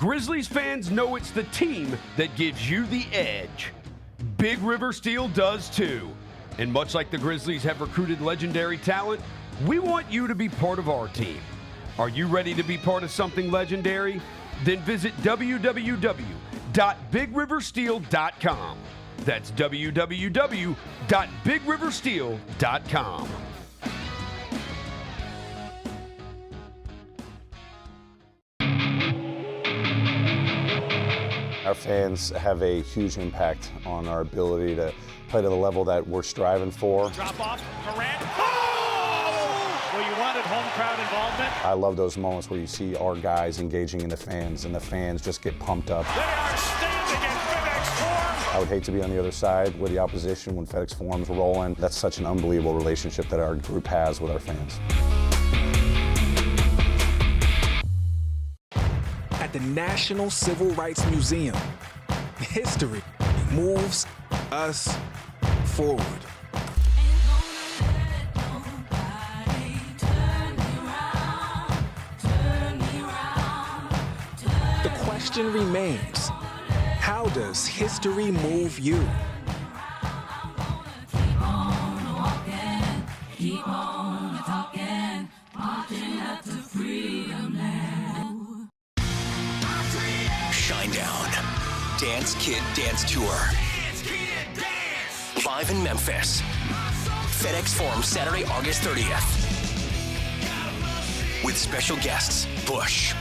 Grizzlies fans know it's the team that gives you the edge. Big River Steel does too. And much like the Grizzlies have recruited legendary talent, we want you to be part of our team. Are you ready to be part of something legendary? Then visit www.bigriversteel.com. That's www.bigriversteel.com. Our fans have a huge impact on our ability to play to the level that we're striving for. Drop off, Durant. Oh! Well, you wanted home crowd involvement. I love those moments where you see our guys engaging in the fans, and the fans just get pumped up. They are standing in FedEx Forum. I would hate to be on the other side with the opposition when FedEx Forum's rolling. That's such an unbelievable relationship that our group has with our fans. At the National Civil Rights Museum, history moves us forward. The question remains, how does history move you? Keep on walking, keep on talking, marching up to freedom land. Shinedown, Dance Kid Dance Tour. Live in Memphis. FedEx Forum, Saturday, August 30th. With special guests, Bush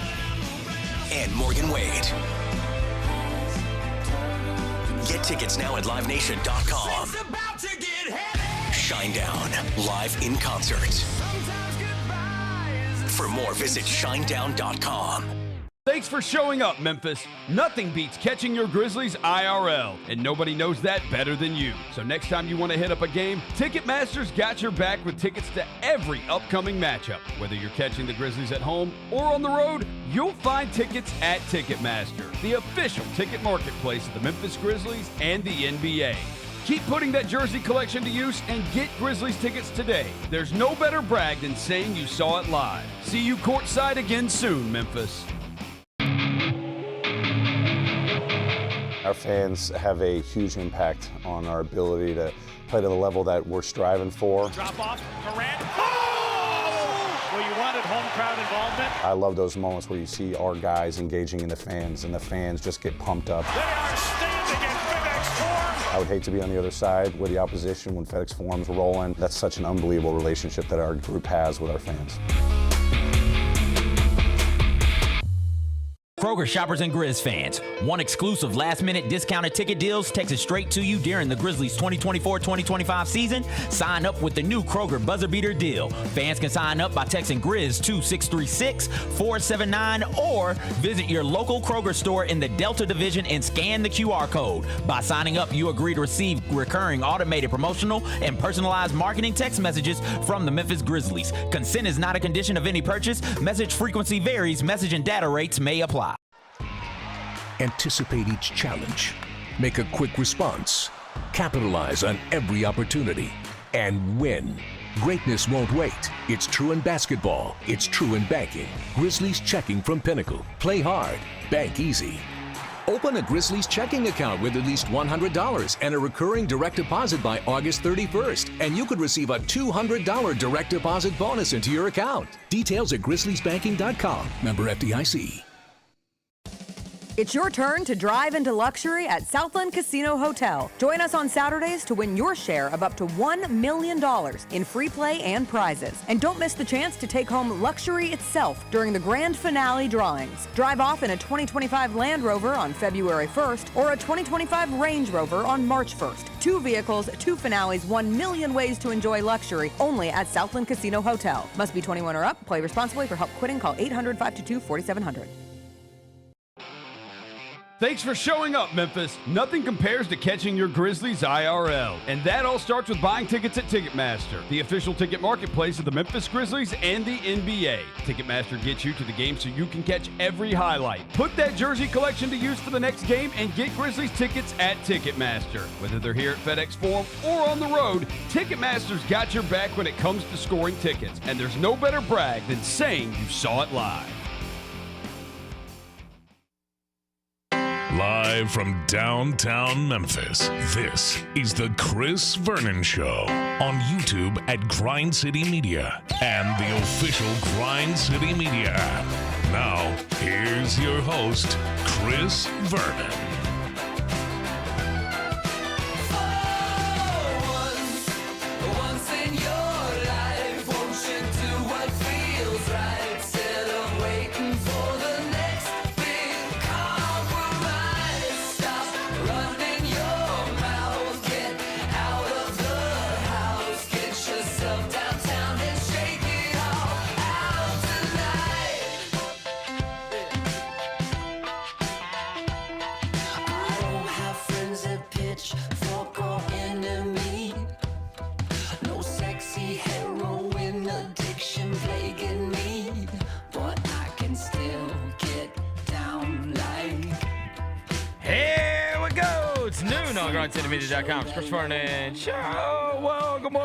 and Morgan Wade. Get tickets now at livenation.com. Shinedown, live in concert. For more, visit shinedown.com. Thanks for showing up, Memphis. Nothing beats catching your Grizzlies IRL, and nobody knows that better than you. So next time you want to hit up a game, Ticketmaster's got your back with tickets to every upcoming matchup. Whether you're catching the Grizzlies at home or on the road, you'll find tickets at Ticketmaster, the official ticket marketplace of the Memphis Grizzlies and the NBA. Keep putting that jersey collection to use and get Grizzlies tickets today. There's no better brag than saying you saw it live. See you courtside again soon, Memphis. Our fans have a huge impact on our ability to play to the level that we're striving for. Drop off, Durant. Oh! Well, you wanted home crowd involvement. I love those moments where you see our guys engaging in the fans, and the fans just get pumped up. They are standing in FedEx Forum. I would hate to be on the other side with the opposition when FedEx Forum's rolling. That's such an unbelievable relationship that our group has with our fans. Kroger shoppers and Grizz fans, one exclusive last-minute discounted ticket deals texted straight to you during the Grizzlies 2024-2025 season. Sign up with the new Kroger Buzzer Beater deal. Fans can sign up by texting Grizz to 636-479 or visit your local Kroger store in the Delta Division and scan the QR code. By signing up, you agree to receive recurring automated promotional and personalized marketing text messages from the Memphis Grizzlies. Consent is not a condition of any purchase. Message frequency varies. Message and data rates may apply. Anticipate each challenge, make a quick response, capitalize on every opportunity, and win. Greatness won't wait. It's true in basketball. It's true in banking. Grizzlies Checking from Pinnacle. Play hard. Bank easy. Open a Grizzlies checking account with at least $100 and a recurring direct deposit by August 31st, and you could receive a $200 direct deposit bonus into your account. Details at grizzliesbanking.com. Member FDIC. It's your turn to drive into luxury at Southland Casino Hotel. Join us on Saturdays to win your share of up to $1 million in free play and prizes. And don't miss the chance to take home luxury itself during the grand finale drawings. Drive off in a 2025 Land Rover on February 1st or a 2025 Range Rover on March 1st. 2 vehicles, 2 finales, 1 million ways to enjoy luxury only at Southland Casino Hotel. Must be 21 or up. Play responsibly. For help quitting, call 800-522-4700. Thanks for showing up, Memphis. Nothing compares to catching your Grizzlies IRL. And that all starts with buying tickets at Ticketmaster, the official ticket marketplace of the Memphis Grizzlies and the NBA. Ticketmaster gets you to the game so you can catch every highlight. Put that jersey collection to use for the next game and get Grizzlies tickets at Ticketmaster. Whether they're here at FedEx Forum or on the road, Ticketmaster's got your back when it comes to scoring tickets. And there's no better brag than saying you saw it live. Live from downtown Memphis, this is the Chris Vernon Show on YouTube at Grind City Media and the official Grind City Media app. Now, here's your host, Chris Vernon. GrindCityMedia.com. Chris Vernon Show. Welcome.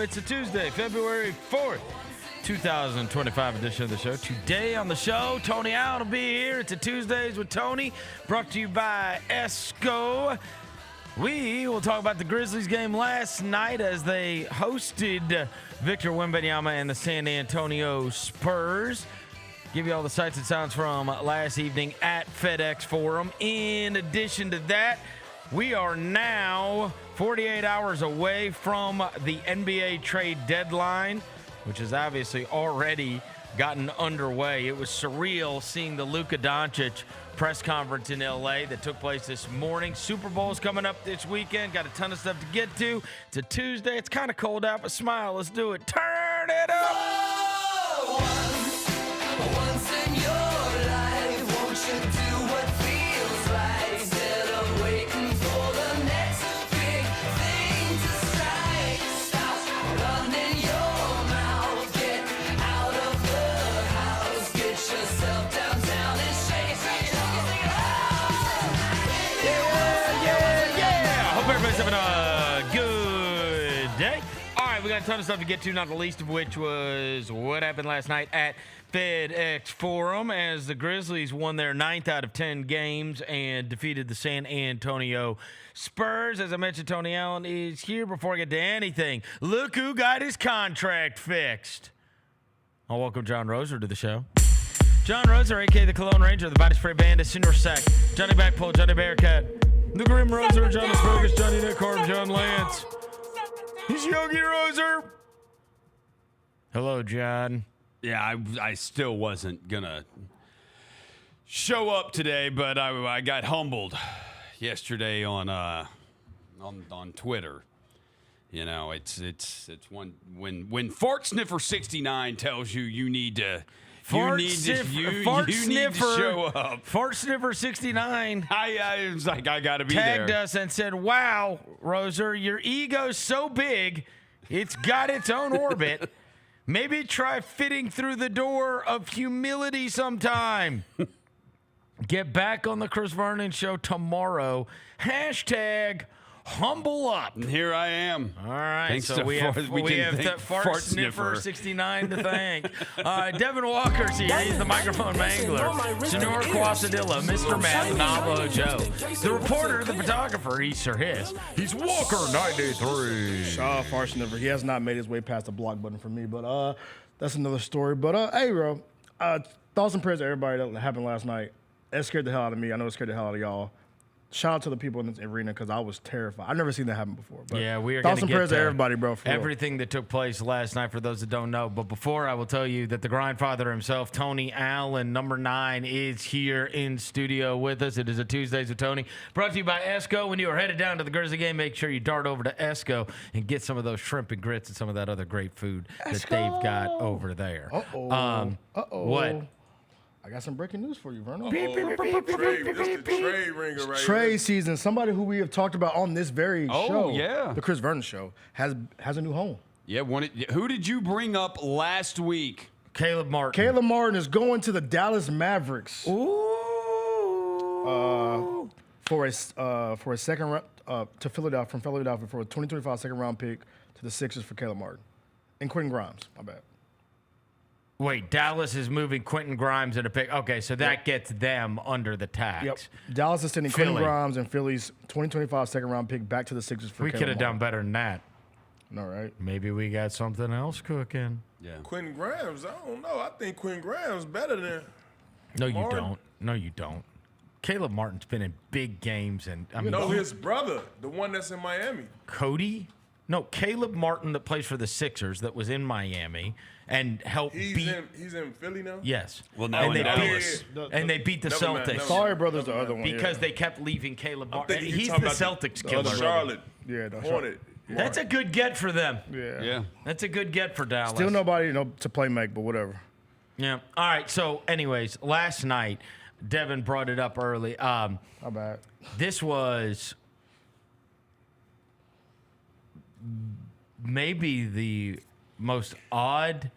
It's a Tuesday, February 4th, 2025 edition of the show. Today on the show, Tony Allen will be here. It's a Tuesdays with Tony, brought to you by Esco. We will talk about the Grizzlies game last night as they hosted Victor Wembanyama and the San Antonio Spurs. Give you all the sights and sounds from last evening at FedEx Forum. In addition to that, we are now 48 hours away from the NBA trade deadline, which has obviously already gotten underway. It was surreal seeing the Luka Doncic press conference in LA that took place this morning. Super Bowl's coming up this weekend. Got a ton of stuff to get to. It's a Tuesday. It's kind of cold out, but smile. Let's do it. Turn it up. Once in your life, won't you do what feels right? Instead of waiting for the next big thing to strike. Stop running your mouth. Get out of the house. Get yourself downtown and shake it off. Yeah. Hope everybody's having a good day. All right, we got a ton of stuff to get to, not the least of which was what happened last night at FedEx Forum as the Grizzlies won their 9th out of 10 games and defeated the San Antonio Spurs. As I mentioned, Tony Allen is here. Before I get to anything, look who got his contract fixed. I'll welcome John Roser to the show. John Roser, a.k.a. the Cologne Ranger, the Body Spray Bandit, Senior Sack, Johnny Backpull, Johnny Bearcat, the Grim Roser, Johnny Fergus, Johnny Nick Corbin, John Lance. He's Yogi Roser. Hello, John. Yeah, I still wasn't gonna show up today, but I got humbled yesterday on Twitter. You know, it's one when Fart Sniffer 69 tells you need to show up. Fart Sniffer 69. I was like, I gotta be tagged there. us and said, "Wow, Roser, your ego's so big, it's got its own orbit." Maybe try fitting through the door of humility sometime. Get back on the Chris Vernon Show tomorrow. Hashtag humble up. And here I am. All right. Thanks so we have Fart Sniffer 69 to thank. Devin Walker's here. He's the microphone mangler. Senor Quasadilla, Mr. Matt, Navajo Joe. The reporter, the photographer, he's Sir His. He's Walker 93. Fart Sniffer. He has not made his way past the block button for me, but that's another story. But hey, bro, thoughts and prayers to everybody that happened last night. It scared the hell out of me. I know it scared the hell out of y'all. Shout out to the people in this arena because I was terrified. I've never seen that happen before. But yeah, we are going to get prayers to everybody, bro. For everything real. that took place last night for those that don't know. But before, I will tell you that the Grindfather himself, Tony Allen, number 9, is here in studio with us. It is a Tuesdays with Tony, brought to you by Esco. When you are headed down to the Grizzly game, make sure you dart over to Esco and get some of those shrimp and grits and some of that other great food that they've got over there. What? I got some breaking news for you, Vernon. This the trade ringer right Trade here. season. Somebody who we have talked about on this very show, yeah, the Chris Vernon Show, has a new home. Yeah, who did you bring up last week? Caleb Martin. Caleb Martin is going to the Dallas Mavericks. Ooh. For a second round to Philadelphia for a 2025 second round pick to the Sixers for Caleb Martin, and Quentin Grimes. My bad. Wait, Dallas is moving Quentin Grimes in a pick. Okay, so that gets them under the tax. Yep. Dallas is sending Philly. Quentin Grimes and Philly's 2025 second-round pick back to the Sixers for We Caleb could have done Martin. better than that. All right. Maybe we got something else cooking. Yeah. Quentin Grimes, I don't know. I think Quentin Grimes better than No, you Martin. don't. No, you don't. Caleb Martin's been in big games, and I mean, No, his brother, the one that's in Miami. Cody. No, Caleb Martin that plays for the Sixers that was in Miami and helped beat. He's in Philly now. Yes. Well, now and in they Dallas. beat the Never mind, Celtics. never mind. Sorry, brother's the other one. Because they kept leaving Caleb I'm Martin. thinking you He's the talking about Celtics the killer. Charlotte. Yeah, the Hornet. That's a good get for them. Yeah. That's a good get for Dallas. Still nobody to play make, but whatever. Yeah. All right. So, anyways, last night, Devin brought it up early. How bad? This was maybe the most odd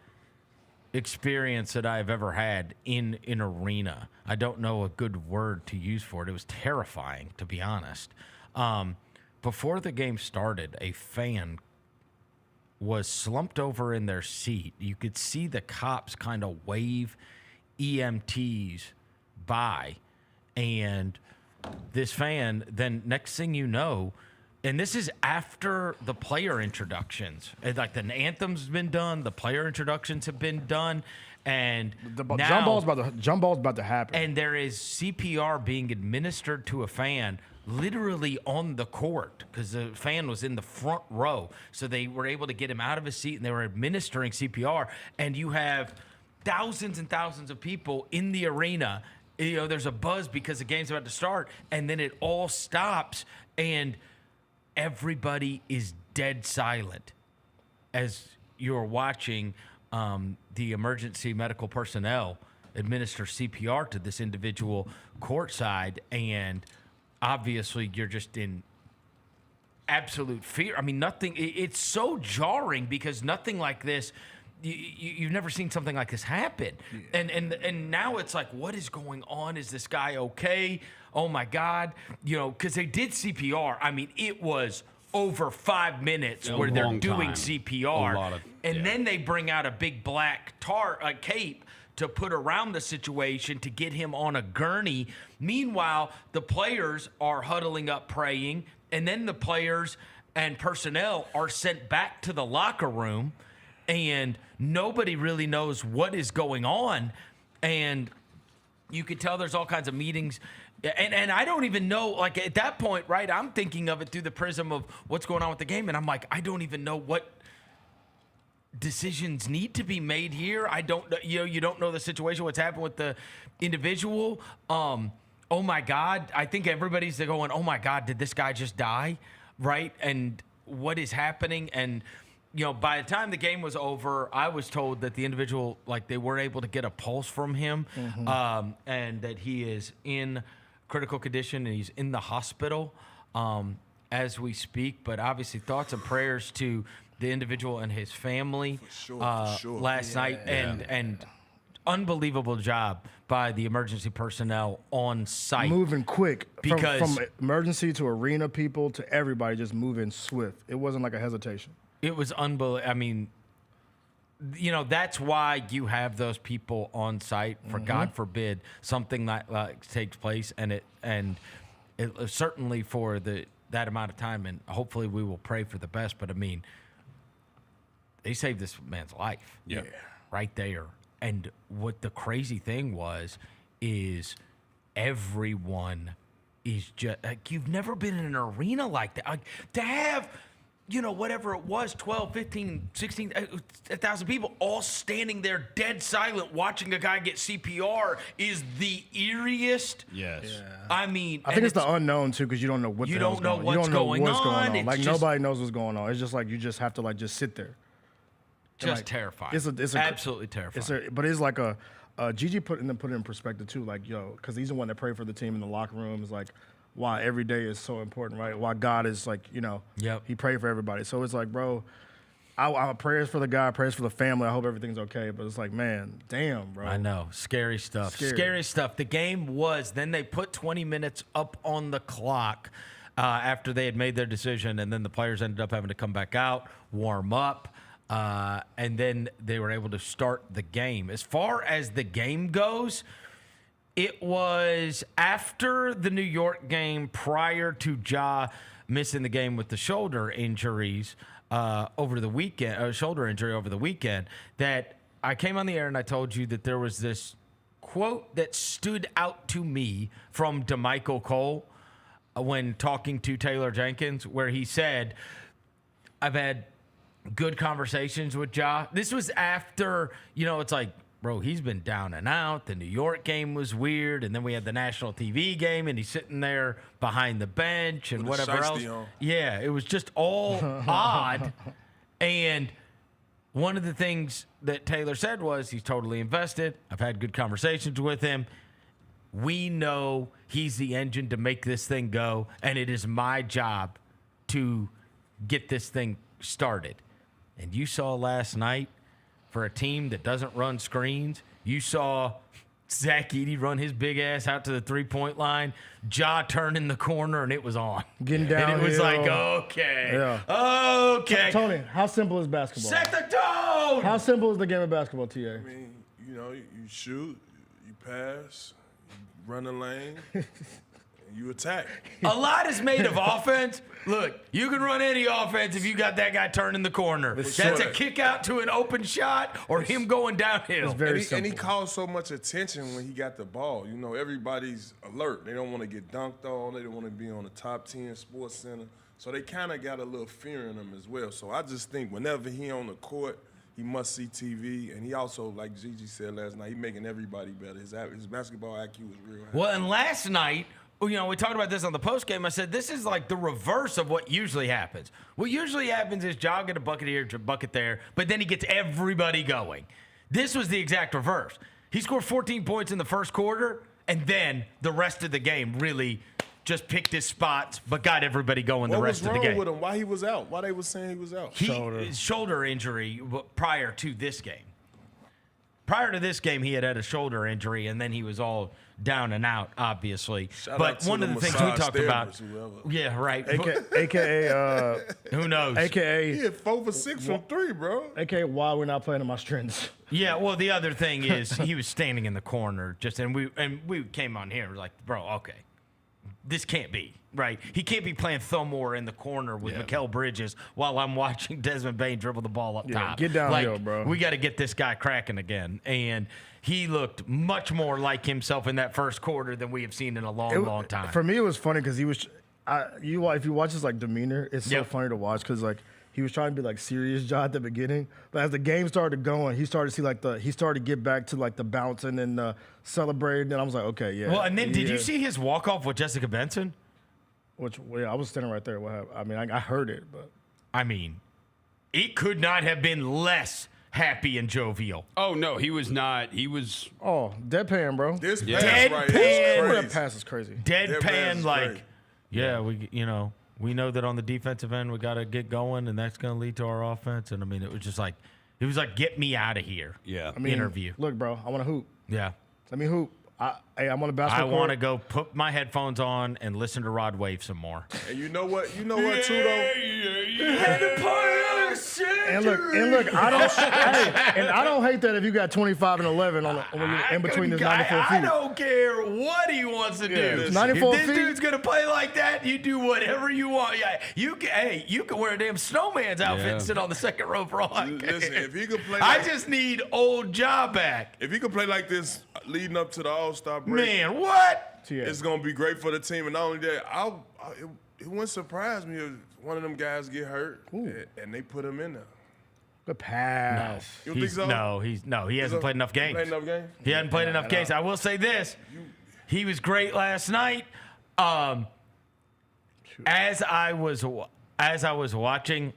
experience that I've ever had in an arena. I don't know a good word to use for it. It was terrifying, to be honest. Before the game started, a fan was slumped over in their seat. You could see the cops kind of wave EMTs by, and this fan, then next thing you know, and this is after the player introductions. And like the anthem's been done, the player introductions have been done, and Jump ball's about to happen. and there is CPR being administered to a fan literally on the court because the fan was in the front row. So they were able to get him out of his seat and they were administering CPR. And you have thousands and thousands of people in the arena. You know, there's a buzz because the game's about to start, and then it all stops and everybody is dead silent as you're watching the emergency medical personnel administer CPR to this individual courtside, and obviously you're just in absolute fear. I mean, it's so jarring because nothing like this, you've never seen something like this happen. Yeah. And now it's like, what is going on? Is this guy okay? Oh my God. You know, because they did CPR. I mean, it was over 5 minutes where they're doing CPR. And then they bring out a big black cape to put around the situation to get him on a gurney. Meanwhile, the players are huddling up praying, and then the players and personnel are sent back to the locker room, and nobody really knows what is going on. And you can tell there's all kinds of meetings. And I don't even know, like at that point, right, I'm thinking of it through the prism of what's going on with the game, and I'm like, I don't even know what decisions need to be made here. I don't, you don't know the situation, what's happened with the individual. Oh my God, I think everybody's going, oh my God, did this guy just die, right? And what is happening? And by the time the game was over, I was told that the individual, like, they weren't able to get a pulse from him, and that he is in critical condition and he's in the hospital as we speak. But obviously, thoughts and prayers to the individual and his family for sure. Last night, and unbelievable job by the emergency personnel on site. Moving quick. Because from emergency to arena people to everybody just moving swift. It wasn't like a hesitation. It was unbelievable. I mean, that's why you have those people on site. For God forbid something like takes place, and it certainly for that amount of time, and hopefully we will pray for the best. But I mean, they saved this man's life. Yeah. Right there. And what the crazy thing is everyone is just like, you've never been in an arena like that. Like, to have, whatever it was, 12, 15, 16, 1,000 people all standing there dead silent watching a guy get CPR is the eeriest. Yes. Yeah. I mean, I think it's the unknown too, because you don't know what you don't know what's going on. Like, nobody knows what's going on. It's just like you just have to like just sit there. Just terrifying. It's absolutely terrifying. But it's like Gigi put it in perspective too. Like, because he's the one that prayed for the team in the locker room. Is like why every day is so important, right? Why God is like, he prayed for everybody. So it's like, bro, I prayers for the guy, prayers for the family. I hope everything's okay. But it's like, man, damn, bro. I know. Scary stuff. Scary stuff. The game then they put 20 minutes up on the clock after they had made their decision, and then the players ended up having to come back out, warm up. and then they were able to start the game. As far as the game goes, it was after the New York game, prior to Ja missing the game with the shoulder injuries over the weekend, shoulder injury over the weekend, that I came on the air and I told you that there was this quote that stood out to me from DeMichael Cole when talking to Taylor Jenkins, where he said, I've had good conversations with Ja. This was after, it's like, bro, he's been down and out. The New York game was weird, and then we had the national TV game, and he's sitting there behind the bench and with whatever else. On. Yeah, it was just all odd. And one of the things that Taylor said was he's totally invested. I've had good conversations with him. We know he's the engine to make this thing go, and it is my job to get this thing started. And you saw last night, for a team that doesn't run screens, you saw Zach Edey run his big ass out to the three-point line, Ja turning the corner, and it was on. Getting down. And it was like, okay. Yeah. Okay. Tony, how simple is basketball? Set the tone! How simple is the game of basketball, TA? I mean, you shoot, you pass, you run the lane, and you attack. A lot is made of offense. Look, you can run any offense if you got that guy turning the corner. That's a kick out to an open shot or him going downhill. It's very and he caused so much attention when he got the ball. Everybody's alert. They don't want to get dunked on. They don't want to be on the top 10 Sports Center. So they kind of got a little fear in him as well. So I just think whenever he on the court, he must see TV. And he also, like Gigi said last night, he making everybody better. His basketball IQ was real high. Well, and last night, we talked about this on the postgame. I said, this is like the reverse of what usually happens. What usually happens is Ja get a bucket here, a bucket there, but then he gets everybody going. This was the exact reverse. He scored 14 points in the first quarter, and then the rest of the game really just picked his spots, but got everybody going the rest of the game. What was wrong with him? Why he was out? Why they was saying he was out? Shoulder injury prior to this game. Prior to this game, he had a shoulder injury, and then he was all down and out, obviously. But one of the things we talked about, yeah, right. AKA, who knows? AKA, he hit 4 for 6 from 3, bro. AKA, why we're not playing in my strengths. Yeah, well, the other thing is he was standing in the corner, and we came on here like, bro, okay, this can't be. Right. He can't be playing Thomore in the corner with Mikal Bridges while I'm watching Desmond Bane dribble the ball up top. Get downhill, bro. We got to get this guy cracking again. And he looked much more like himself in that first quarter than we have seen in a long time. For me, it was funny because he was if you watch his demeanor, it's so funny to watch because he was trying to be serious Ja at the beginning, but as the game started going, he started to see he started to get back to the bouncing and celebrating. And I was like, okay, yeah. Well, and then did you see his walk off with Jessica Benson? I was standing right there. What happened? I mean, I heard it, but it could not have been less happy and jovial. Oh no, he was not. He was deadpan, bro. This pass deadpan. right here is That pass is crazy. Deadpan, crazy. we know that on the defensive end we got to get going, and that's going to lead to our offense. And it was just it was get me out of here. Yeah, interview. Look, bro, I want to hoop. Yeah, let me hoop. I'm on the basketball I want to go put my headphones on and listen to Rod Wave some more. And you know what too, though? And look, I don't hate that if you got 25 and 11 in between his 94 feet. I don't care what he wants to do. 94 if this feet. dude's gonna play like that, you do whatever you want. Yeah, you can wear a damn snowman's outfit and sit on the second row for all I care. Listen, if he could play, I just need old Ja back. If he could play like this leading up to the All-Star break, man, what? It's gonna be great for the team. And not only that, it wouldn't surprise me if one of them guys get hurt and they put him in there. Good pass. You don't think so? He hasn't played enough games. He hasn't played enough games. I will say this: he was great last night. As I was watching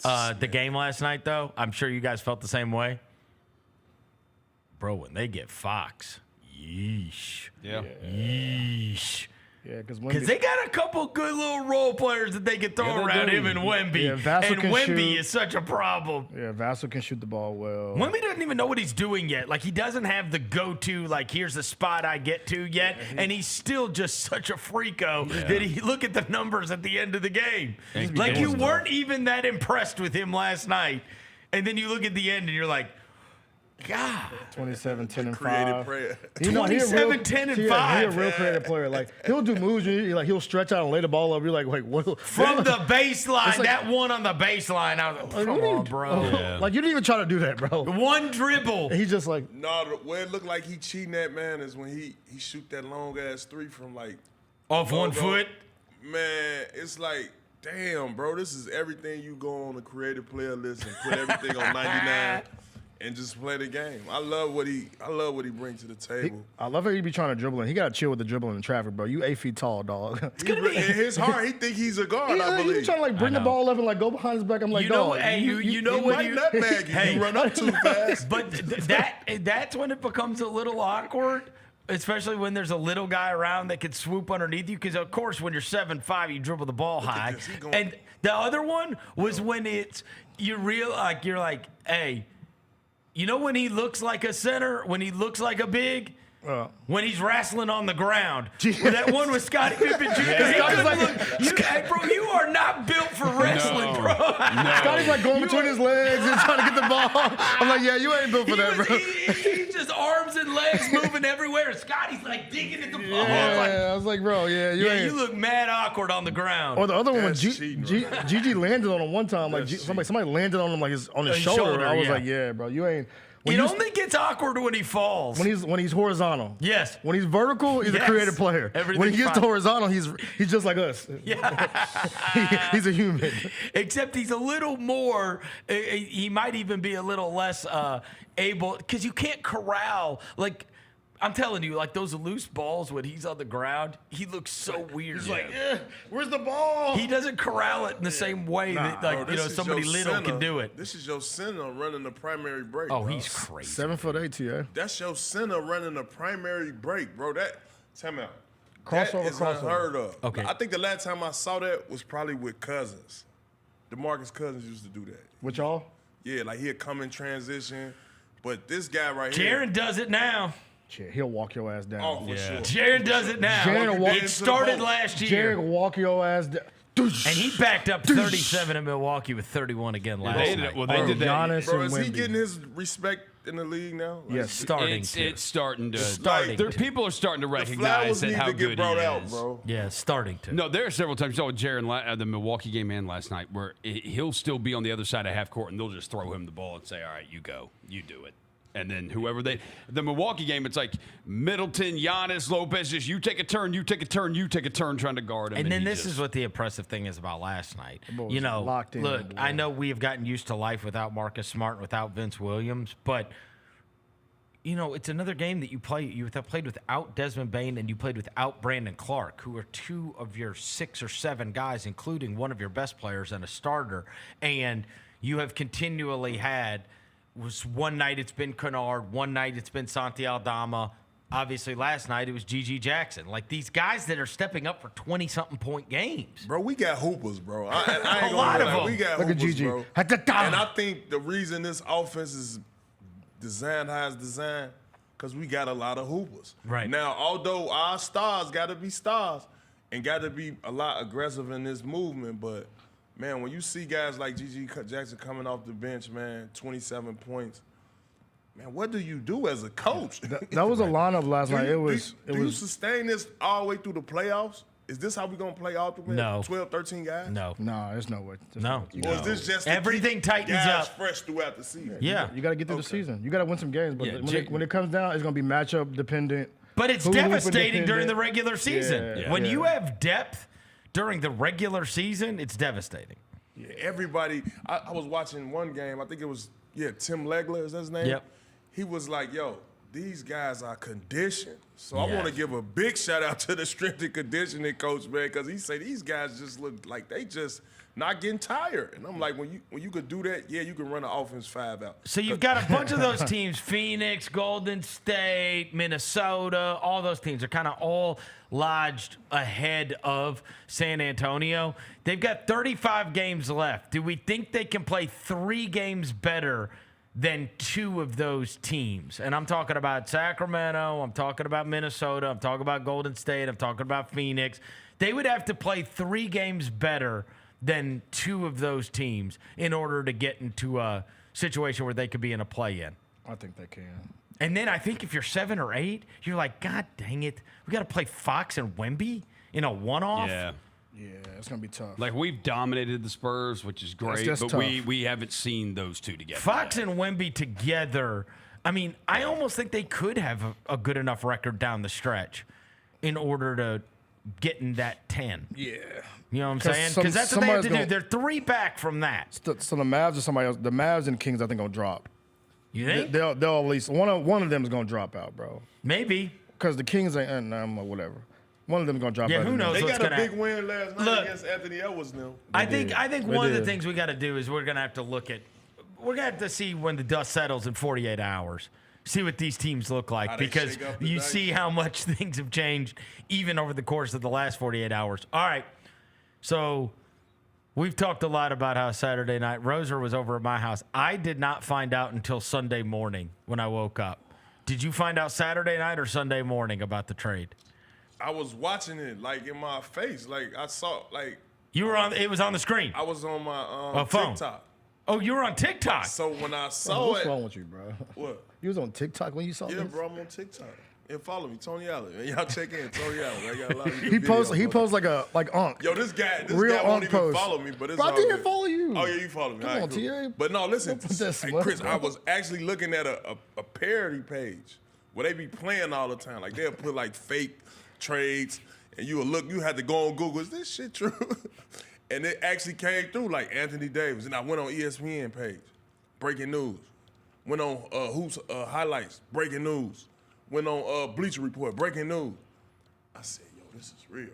the game last night, though, I'm sure you guys felt the same way. Bro, when they get Fox, yeesh. Yeah. Yeesh. Yeah, because they got a couple good little role players that they can throw around him and Wemby. Yeah, Vassell and can Wemby shoot. is such a problem. Yeah, Vassell can shoot the ball well. Wemby doesn't even know what he's doing yet. He doesn't have the go-to, here's the spot I get to yet. And he's still just such a freako that he look at the numbers at the end of the game. You weren't even that impressed with him last night. And then you look at the end and you're like, God. 27, 10, and 5. Creative prayer. 27, 10, and 5. He's a real creative player. Like, he'll do moves. Like, he'll stretch out and lay the ball up. You're like, wait, what? From the baseline, that one on the baseline, I was like, come on, bro. Like, you didn't even try to do that, bro. One dribble. He's just like. No, where it looked like he cheating at, man, is when he shoot that long-ass 3 from, like. Off 1 foot? Man, it's like, damn, bro, this is everything you go on the creative player list and put everything on 99. And just play the game. I love what he brings to the table. I love how he be trying to dribble. He got to chill with the dribbling in traffic, bro. You 8 feet tall, dog. In his heart, he think he's a guard. I believe. He's trying to like bring the ball up and like go behind his back. I'm like, dog. You know he when might nutmeg you. You run up too fast. But that's when it becomes a little awkward. Especially when there's a little guy around that can swoop underneath you. Because, of course, when you're 7'5", you dribble the ball high. And the other one was when you're like, hey, you know when he looks like a center, when he looks like a big? When he's wrestling on the ground. That one with Scottie Pippen Jr. Hey, bro, you are not built for wrestling, bro. No. Scotty's like going between his legs and trying to get the ball. I'm like, yeah, you ain't built for that, bro. He's just arms and legs moving everywhere. Scotty's like digging at the ball. Yeah, I was like, bro, you look mad awkward on the ground. Or the other one when Gigi landed on him one time. Like somebody landed on him like on his shoulder. I was like, yeah, bro, you ain't. It only gets awkward when he falls. When he's horizontal. Yes. When he's vertical, he's a creative player. When he gets to horizontal, he's just like us. Yeah. He's a human. Except he's a little more. He might even be a little less able because you can't corral like. I'm telling you, like those loose balls when he's on the ground, he looks so weird. He's like, where's the ball? He doesn't corral it in the same way that, like, bro, somebody little can do it. This is your center running the primary break. Oh, bro. he's crazy. 7'8", yeah. That's your center running the primary break, bro. Tell me out. Crossover. That is unheard of. Okay. I think the last time I saw that was probably with Cousins. DeMarcus Cousins used to do that. With y'all? Yeah, like he'd come in transition. But this guy right here. Jaron does it now. He'll walk your ass down. Oh, for sure. Jaron does it now. It started last year. Jaron will walk your ass down. And he backed up 37 in Milwaukee with 31 again last night. Well, they did that. Giannis Bro, and is he Wemby. getting his respect in the league now? Like, Yes. It's starting to. People are starting to recognize need how to good get brought he out, is. bro. Yeah, starting to. No, there are several times. I saw with Jaron the Milwaukee game and last night where he'll still be on the other side of half court and they'll just throw him the ball and say, "All right, you go, you do it." And then the Milwaukee game, it's like Middleton, Giannis, Lopez, just you take a turn, you take a turn, you take a turn trying to guard him. And then this is what the impressive thing is about last night. You know, locked in, look, I know we have gotten used to life without Marcus Smart and without Vince Williams, but you know, it's another game that you played without Desmond Bane and you played without Brandon Clark, who are two of your 6 or 7 guys, including one of your best players and a starter. And you have continually had one night it's been Kennard, one night it's been Santi Aldama. Obviously, last night it was G.G. Jackson. Like these guys that are stepping up for 20-something point games. Bro, we got hoopers, bro. I ain't A lot gonna of lie. them. We got Look at hoopers, Gigi. bro. And I think the reason this offense is designed how it's designed, because we got a lot of hoopers. Right. Now, although our stars got to be stars and got to be a lot aggressive in this movement, but, man, when you see guys like G.G. Jackson coming off the bench, man, 27 points, man, what do you do as a coach? That was a lineup last night. Do you sustain this all the way through the playoffs? Is this how we going to play all the way? No. 12, 13 guys? No. No, there's no way. No. Or is this just to Everything keep tightens guys up. fresh throughout the season? Yeah. You got to get through the season. You got to win some games. But Yeah, when it comes down, it's going to be matchup dependent. But it's Hoop devastating during the independent. regular season. Yeah. When Yeah. you have depth during the regular season, it's devastating. Yeah, everybody. I was watching one game. I think it was, Tim Legler, is that his name? Yep. He was like, yo, these guys are conditioned. So I Yes. want to give a big shout out to the strength and conditioning coach, man, because he said these guys just look like they just not getting tired. And I'm like, when you could do that, you can run an offense 5 out. So you've got a bunch of those teams, Phoenix, Golden State, Minnesota, all those teams are kind of all lodged ahead of San Antonio. They've got 35 games left. Do we think they can play 3 games better than 2 of those teams? And I'm talking about Sacramento, I'm talking about Minnesota, I'm talking about Golden State, I'm talking about Phoenix. They would have to play 3 games better than 2 of those teams in order to get into situation where they could be in a play-in. I think they can. And then I think if you're 7 or 8, you're like, God dang it, we got to play Fox and Wemby in a one-off. Yeah. Yeah, it's gonna be tough. Like, we've dominated the Spurs, which is great, but we haven't seen those two together. Fox and Wemby together. I mean, I almost think they could have a good enough record down the stretch in order to get in that 10. Yeah. You know what I'm saying? Because that's what they have to do. They're 3 back from that. So the Mavs or somebody else, the Mavs and Kings, I think, gonna drop. You think? They'll at least one of them is gonna drop out, bro. Maybe. Because the Kings ain't, whatever. One of them is gonna drop out. Yeah, who knows They what's got going a to big win last night against Anthony Edwards now. I think one of the things we got to do is we're going to have to look at – we're going to have to see when the dust settles in 48 hours, see what these teams look like, because you see how much things have changed even over the course of the last 48 hours. All right, so we've talked a lot about how Saturday night – Roser was over at my house. I did not find out until Sunday morning when I woke up. Did you find out Saturday night or Sunday morning about the trade? I was watching it like in my face, like I saw, like you were on. It was on the screen. I was on my phone. TikTok. Oh, you were on TikTok. So when I saw what's wrong with you, bro? What? You was on TikTok when you saw this? Yeah, bro, I'm on TikTok. And follow me, Tony Allen. And y'all check in, Tony Allen. I got a lot of He posts like Unc. Yo, this guy Real won't even post. follow me, but it's Bro, I all didn't good. follow you. Oh yeah, you follow me. Come All right, on, cool. TA. But no, listen, Hey, Chris, bro. I was actually looking at a parody page where they be playing all the time. Like they'll put like fake trades, and you had to go on Google. Is this shit true? And it actually came through like Anthony Davis, and I went on ESPN page, breaking news. Went on Hoops highlights, breaking news. Went on Bleacher Report, breaking news. I said, yo, this is real.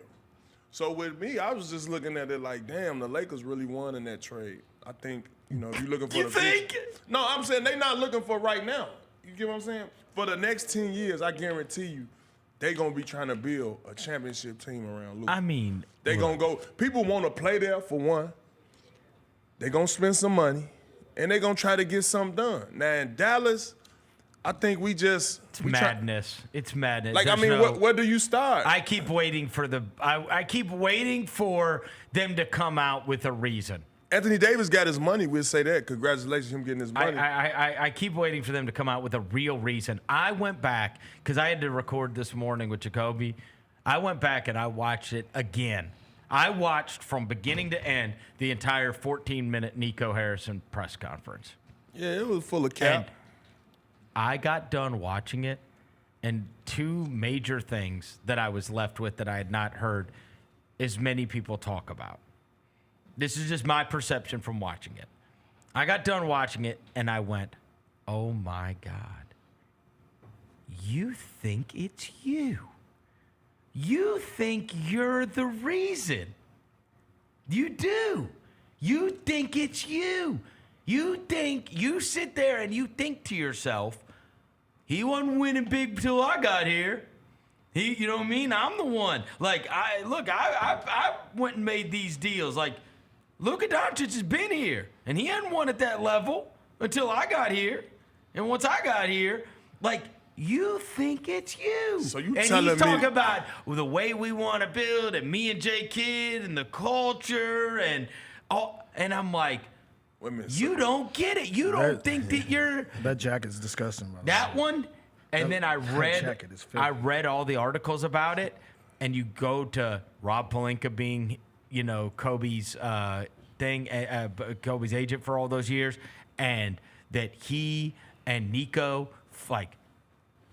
So with me, I was just looking at it like, damn, the Lakers really won in that trade. I think, if you're looking for You think? No, I'm saying they're not looking for right now. You get what I'm saying? For the next 10 years, I guarantee you, they're going to be trying to build a championship team around Luka. I mean, they're going to go. People want to play there for one. They're going to spend some money, and they're going to try to get something done. Now, in Dallas, I think it's madness. It's madness. Like, where do you start? I keep waiting for I keep waiting for them to come out with a reason. Anthony Davis got his money. We'll say that. Congratulations, him getting his money. I keep waiting for them to come out with a real reason. I went back because I had to record this morning with Jacoby. I went back and I watched it again. I watched from beginning to end the entire 14-minute Nico Harrison press conference. Yeah, it was full of cap. And I got done watching it, and 2 major things that I was left with that I had not heard as many people talk about. This is just my perception from watching it. I got done watching it, and I went, oh, my God. You think it's you. You think you're the reason. You do. You think it's you. You sit there and you think to yourself, he wasn't winning big till I got here. You know what I mean? I'm the one. Like, I went and made these deals. Like, Luka Doncic has been here, and he hadn't won at that level until I got here. And once I got here, like, you think it's you. So you and telling me? he's talking about the way we want to build, and me and J Kidd, and the culture, and all. And I'm like, wait a minute, you don't get it. You don't think that you're that jacket's disgusting, bro. that one. And then I read all the articles about it, and you go to Rob Pelinka being, Kobe's Kobe's agent for all those years, and that he and Nico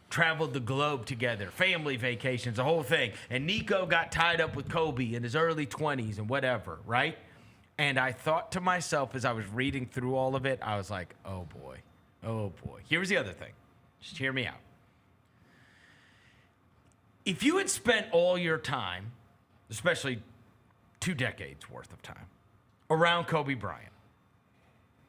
traveled the globe together, family vacations, the whole thing. And Nico got tied up with Kobe in his early 20s and whatever, right? And I thought to myself as I was reading through all of it, I was like, oh boy. Here's the other thing. Just hear me out. If you had spent all your time, especially 2 decades worth of time, around Kobe Bryant,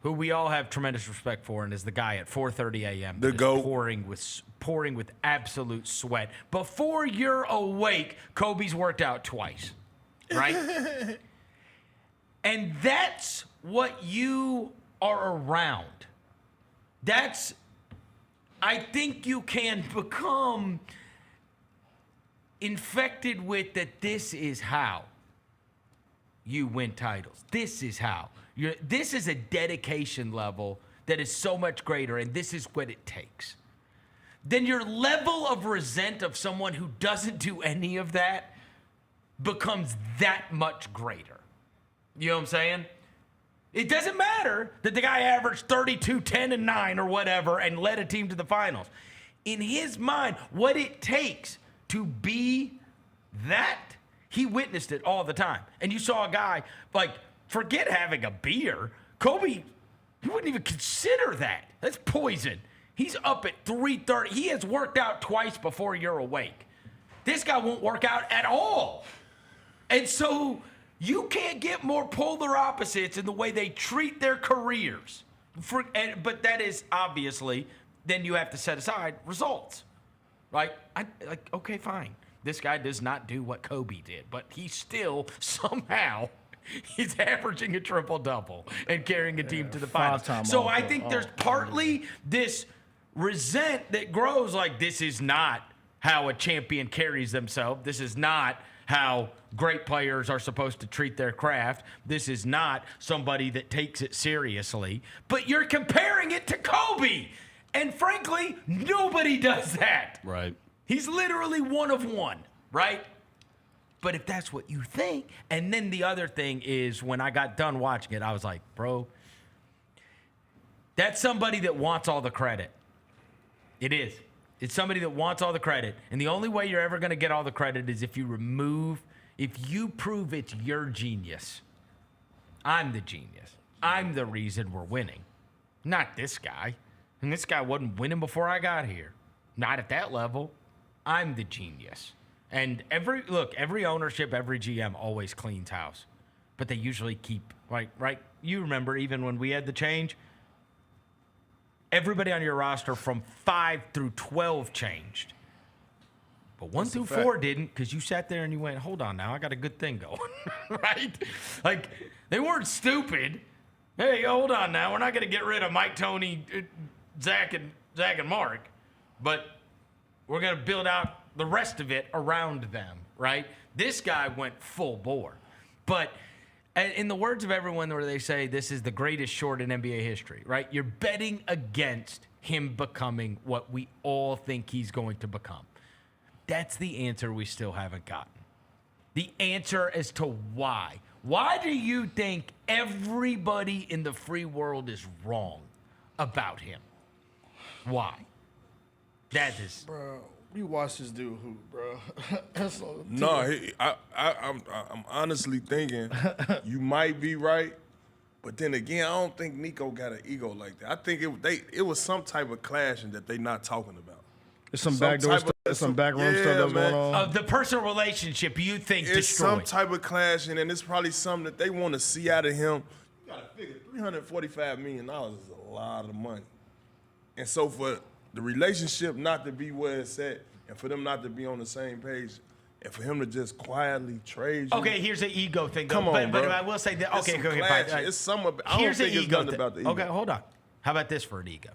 who we all have tremendous respect for, and is the guy at 4:30 a.m. that is pouring with absolute sweat. Before you're awake, Kobe's worked out twice, right? And that's what you are around. I think you can become infected with that. This is how you win titles. This is how. This is a dedication level that is so much greater, and this is what it takes, then your level of resent of someone who doesn't do any of that becomes that much greater. You know what I'm saying? It doesn't matter that the guy averaged 32, 10, and 9 or whatever and led a team to the finals. In his mind, what it takes to be that, he witnessed it all the time. And you saw a guy, like, forget having a beer. Kobe, you wouldn't even consider that. That's poison. He's up at 3:30. He has worked out twice before you're awake. This guy won't work out at all. And so you can't get more polar opposites in the way they treat their careers. But that is obviously, then you have to set aside results. Right? Okay, fine. This guy does not do what Kobe did, but he still somehow he's averaging a triple-double and carrying a team to the finals. So I think there's partly this resent that grows like, this is not how a champion carries themselves. This is not how great players are supposed to treat their craft. This is not somebody that takes it seriously. But you're comparing it to Kobe. And frankly, nobody does that. Right. He's literally one of one, right? But if that's what you think, and then the other thing is, when I got done watching it, I was like, bro, that's somebody that wants all the credit. It is. It's somebody that wants all the credit. And the only way you're ever going to get all the credit is if you prove it's your genius. I'm the genius. I'm the reason we're winning. Not this guy. And this guy wasn't winning before I got here. Not at that level. I'm the genius. And every ownership, every GM always cleans house. But they usually keep, right? You remember even when we had the change, everybody on your roster from 5 through 12 changed. But 1 through 4 didn't, because you sat there and you went, hold on now, I got a good thing going, right? Like, they weren't stupid. Hey, hold on now, we're not going to get rid of Mike, Tony, Zach, and Mark, but we're going to build out the rest of it around them, right? This guy went full bore. But in the words of everyone where they say this is the greatest short in NBA history, right? You're betting against him becoming what we all think he's going to become. That's the answer we still haven't gotten. The answer as to why. Why do you think everybody in the free world is wrong about him? Why? That is... Bro, you watch this dude hoop, bro. I'm honestly thinking you might be right, but then again, I don't think Nico got an ego like that. I think it was some type of clashing that they not talking about. There's some backdoor stuff, some backroom stuff that's going on. The personal relationship you think it's destroyed. Some type of clashing, and it's probably something that they want to see out of him. You got to figure $345 million is a lot of money. And so for the relationship not to be where it's at, and for them not to be on the same page, and for him to just quietly trade you. Okay, here's the ego thing. Come on, but bro. I will say that. Okay, fine. It's somewhat. I don't think it's nothing about the ego. Okay, hold on. How about this for an ego?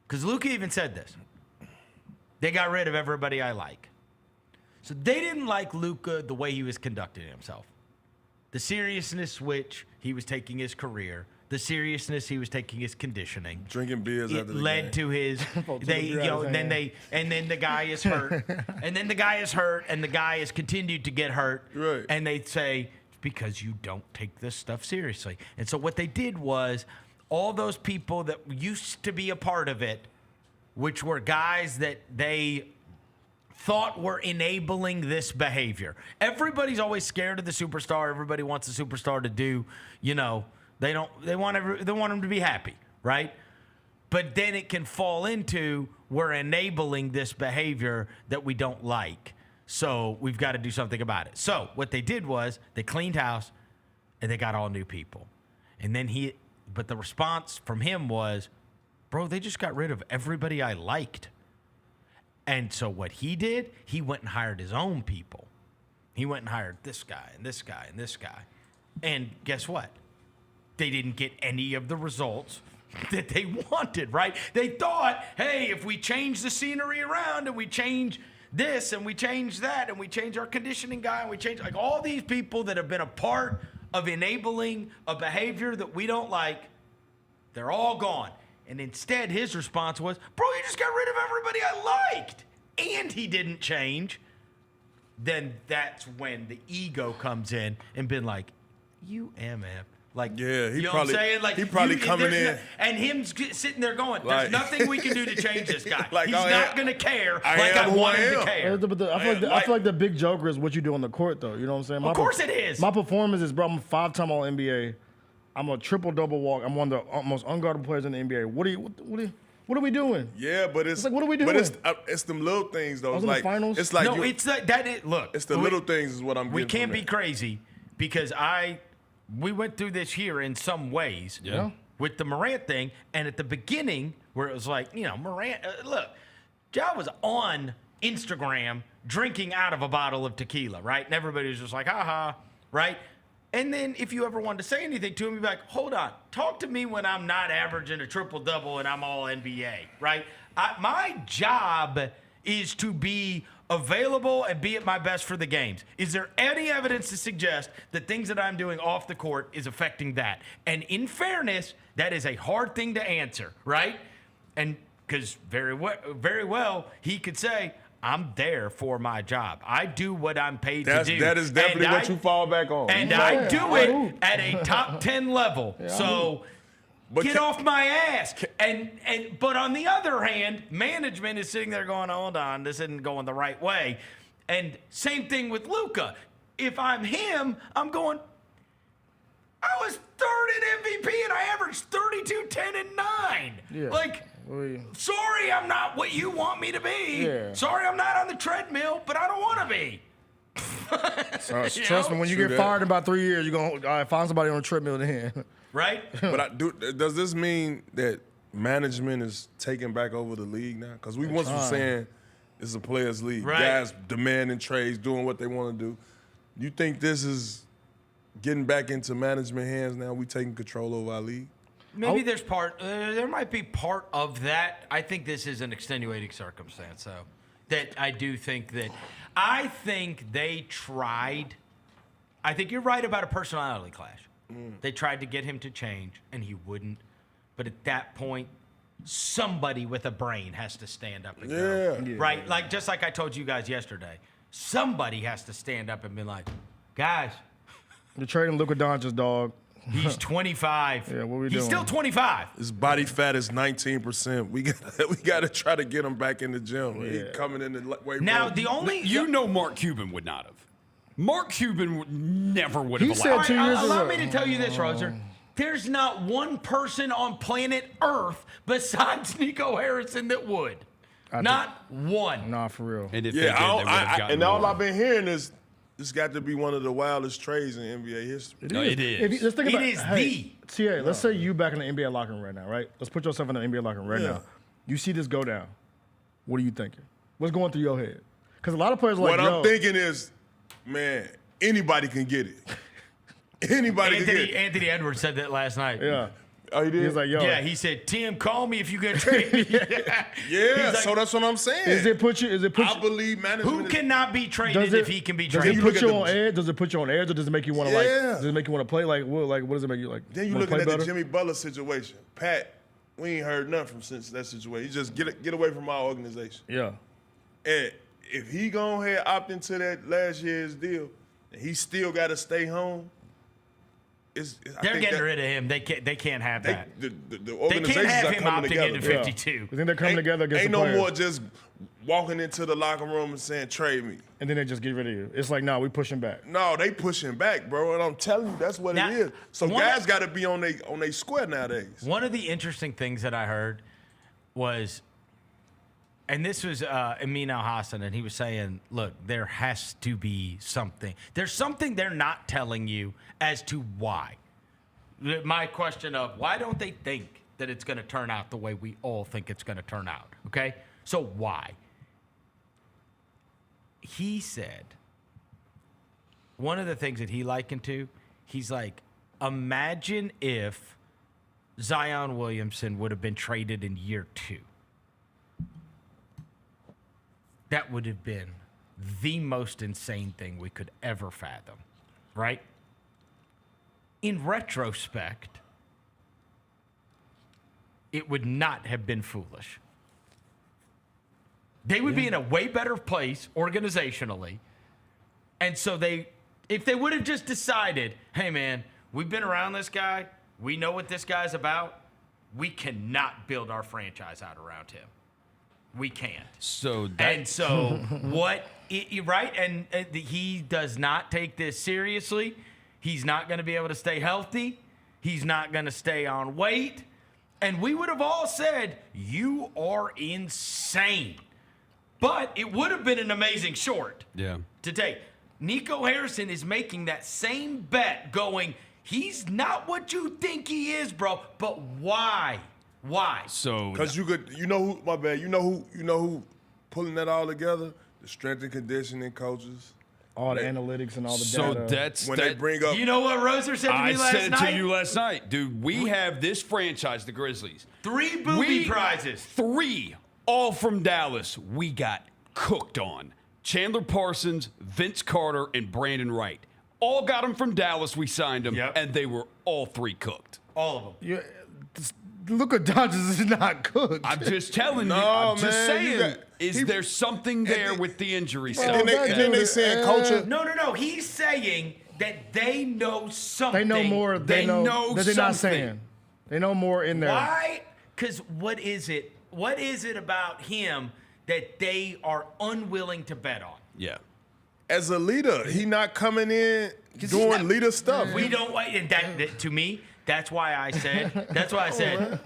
Because Luka even said this. They got rid of everybody I like. So they didn't like Luka the way he was conducting himself. The seriousness which he was taking his career, the seriousness he was taking his conditioning, drinking beers after the led to his. And then the guy is hurt, and then the guy is hurt, and the guy has continued to get hurt. Right. And they say because you don't take this stuff seriously. And so what they did was all those people that used to be a part of it, which were guys that they thought were enabling this behavior. Everybody's always scared of the superstar. Everybody wants the superstar to do, they want him to be happy, right? But then it can fall into we're enabling this behavior that we don't like. So we've got to do something about it. So what they did was they cleaned house and they got all new people. And then but the response from him was, bro, they just got rid of everybody I liked. And so what he did, he went and hired his own people. He went and hired this guy and this guy and this guy. And guess what? They didn't get any of the results that they wanted, right? They thought, hey, if we change the scenery around and we change this and we change that and we change our conditioning guy and we change like all these people that have been a part of enabling a behavior that we don't like, They're all gone. And instead, his response was, bro, you just got rid of everybody I liked. And he didn't change. Then that's when the ego comes in and been like, you MF. Like, yeah, you know what I'm saying? Like, he probably coming in. And him sitting there going, there's nothing we can do to change this guy. Like, He's not going to care like I want him to care. I feel like the big joker is what you do on the court, though. You know what I'm saying? Of course it is. My performance is, bro, I'm a 5-time All-NBA. I'm a triple-double walk. I'm one of the most unguardable players in the NBA. What are we doing? Yeah, but it's like, what are we doing? But it's them little things, though. I was in the finals. It's like no, it's like that. Look, it's the little things is what I'm. We can't be crazy because we went through this here in some ways. Yeah. With the Morant thing, and at the beginning where it was like, Morant. Look, Ja was on Instagram drinking out of a bottle of tequila, right? And everybody was just like, ha, right? And then if you ever wanted to say anything to him, you'd be like, hold on, talk to me when I'm not averaging a triple-double and I'm all NBA, right? My job is to be available and be at my best for the games. Is there any evidence to suggest that things that I'm doing off the court is affecting that? And in fairness, that is a hard thing to answer, right? And because very well, he could say, I'm there for my job. I do what I'm paid to do. That is definitely what you fall back on. And I do it at a top 10 level. So get off my ass. But on the other hand, management is sitting there going, hold on, this isn't going the right way. And same thing with Luka. If I'm him, I'm going, I was third in MVP and I averaged 32, 10, and 9. Yeah. Like, sorry, I'm not what you want me to be. Yeah. Sorry, I'm not on the treadmill, but I don't want to be. Trust me, when you get fired in about 3 years, you're going to find somebody on the treadmill then. Right? But does this mean that management is taking back over the league now? Because we once were saying it's a players' league. Right. Guys demanding trades, doing what they want to do. You think this is getting back into management hands now? We taking control over our league? Maybe there might be part of that. I think this is an extenuating circumstance, though. That I do think that. I think they tried. I think you're right about a personality clash. They tried to get him to change, and he wouldn't. But at that point, somebody with a brain has to stand up and go. Right? Like, just like I told you guys yesterday. Somebody has to stand up and be like, guys. You're trading Luka Doncic, dog. He's 25. Yeah, what we doing? He's still 25. His body fat is 19%. We got to try to get him back in the gym. Yeah. He coming in the weight Now, room. the only... Mark Cuban would not have. Mark Cuban never would have allowed. He said 2 years ago. Allow me to tell you this, Roser. There's not one person on planet Earth besides Nico Harrison that would. Not one. Nah, for real. And if and all I've been hearing is this got to be one of the wildest trades in NBA history. It is. Let's think about It is the. TA, let's say you back in the NBA locker room right now, right? Let's put yourself in the NBA locker room right now. You see this go down. What are you thinking? What's going through your head? Because a lot of players are like, what I'm thinking is, man, anybody can get it. Anybody can get it. Anthony Edwards said that last night. Yeah. Oh, he did? He was like, yo. Yeah, he said, Tim, call me if you get traded. Yeah, like, so that's what I'm saying. Is it put you? I believe management. Who cannot be traded if he can be Does traded? it put you on edge? Does it put you on edge, or does it make you want to Does it make you want to play? What does it make you like? Then you looking at the Jimmy Butler situation. Pat, we ain't heard nothing since that situation. He just get away from our organization. Yeah. And if he go ahead opt into that last year's deal, and he still got to stay home. They're getting rid of him. They can't have that. The organizations they can't have are him coming opting together. into 52. I think they're coming together against Ain't the no players. more just walking into the locker room and saying, trade me. And then they just get rid of you. It's like, we pushing back. No, they pushing back, bro. And I'm telling you, that's what it is. So guys got to be on they square nowadays. One of the interesting things that I heard was, and this was Amin Al-Hassan, and he was saying, look, there has to be something. There's something they're not telling you as to why. My question of why don't they think that it's going to turn out the way we all think it's going to turn out, okay? So why? He said, one of the things that he likened to, he's like, imagine if Zion Williamson would have been traded in year 2. That would have been the most insane thing we could ever fathom, right? In retrospect, it would not have been foolish. They would be in a way better place organizationally. And so if they would have just decided, hey, man, we've been around this guy. We know what this guy's about. We cannot build our franchise out around him. We can't. Right? And he does not take this seriously. He's not going to be able to stay healthy. He's not going to stay on weight. And we would have all said, you are insane. But it would have been an amazing short to take. Nico Harrison is making that same bet going, he's not what you think he is, bro. But why? Why? Because you know who pulling that all together? The strength and conditioning coaches. All the analytics and all the data. They bring up. You know what Roser said to me last night? I said it to you last night. Dude, we have this franchise, the Grizzlies. 3 booby prizes. 3, all from Dallas. We got cooked on. Chandler Parsons, Vince Carter, and Brandon Wright. All got them from Dallas. We signed them, and they were all 3 cooked. All of them. Yeah, Luka Doncic is not cooked. I'm just telling you. I'm just saying. Is there something there with the injury stuff? And then they saying culture. No. He's saying that they know something. They know more. They know that they're not saying. They know more in there. Why? Because what is it? What is it about him that they are unwilling to bet on? Yeah. As a leader, he not coming in doing leader stuff. We don't wait. And that to me, that's why I said,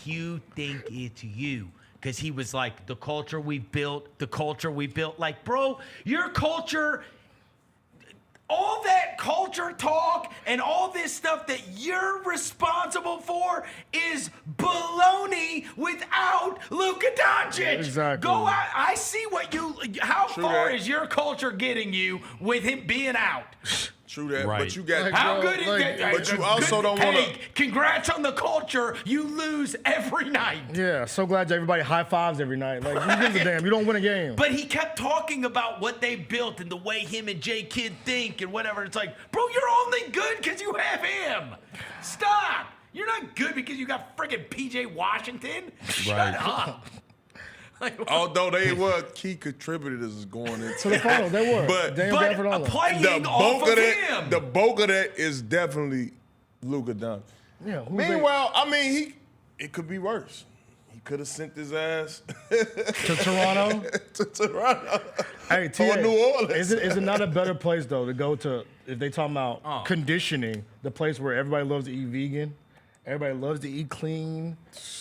you think it's you. Because he was like, the culture we built. Like, bro, your culture, all that culture talk and all this stuff that you're responsible for is baloney without Luka Doncic. Exactly. Go out. I see how far is your culture getting you with him being out? True that, right. But you got how good is that? But you also don't want to. Congrats on the culture. You lose every night. Yeah, so glad everybody high fives every night. Like, who gives a damn? You don't win a game. But he kept talking about what they built and the way him and J Kidd think and whatever. It's like, bro, you're only good because you have him. Stop. You're not good because you got friggin' PJ Washington. Shut up. Although they were key contributors going into the final, they were. But playing off of him. The bulk of that is definitely Luka Doncic. Yeah. Meanwhile, it could be worse. He could have sent his ass to Toronto. Hey, or New Orleans. Is it not a better place though to go to if they talking about conditioning? The place where everybody loves to eat vegan. Everybody loves to eat clean.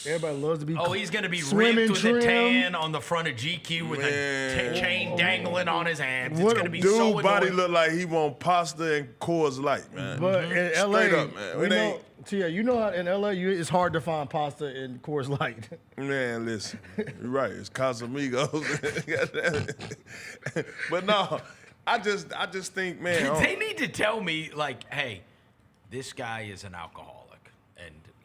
Everybody loves to be he's going to be ripped with a tan on the front of GQ with a chain dangling on his hands. It's going to be so annoying. Dude body look like he want pasta and Coors Light, man. But in LA, straight up, man. You know how in LA it's hard to find pasta and Coors Light. Man, listen. You're right. It's Casamigos. But no, I just think, man. They need to tell me, like, hey, this guy is an alcoholic.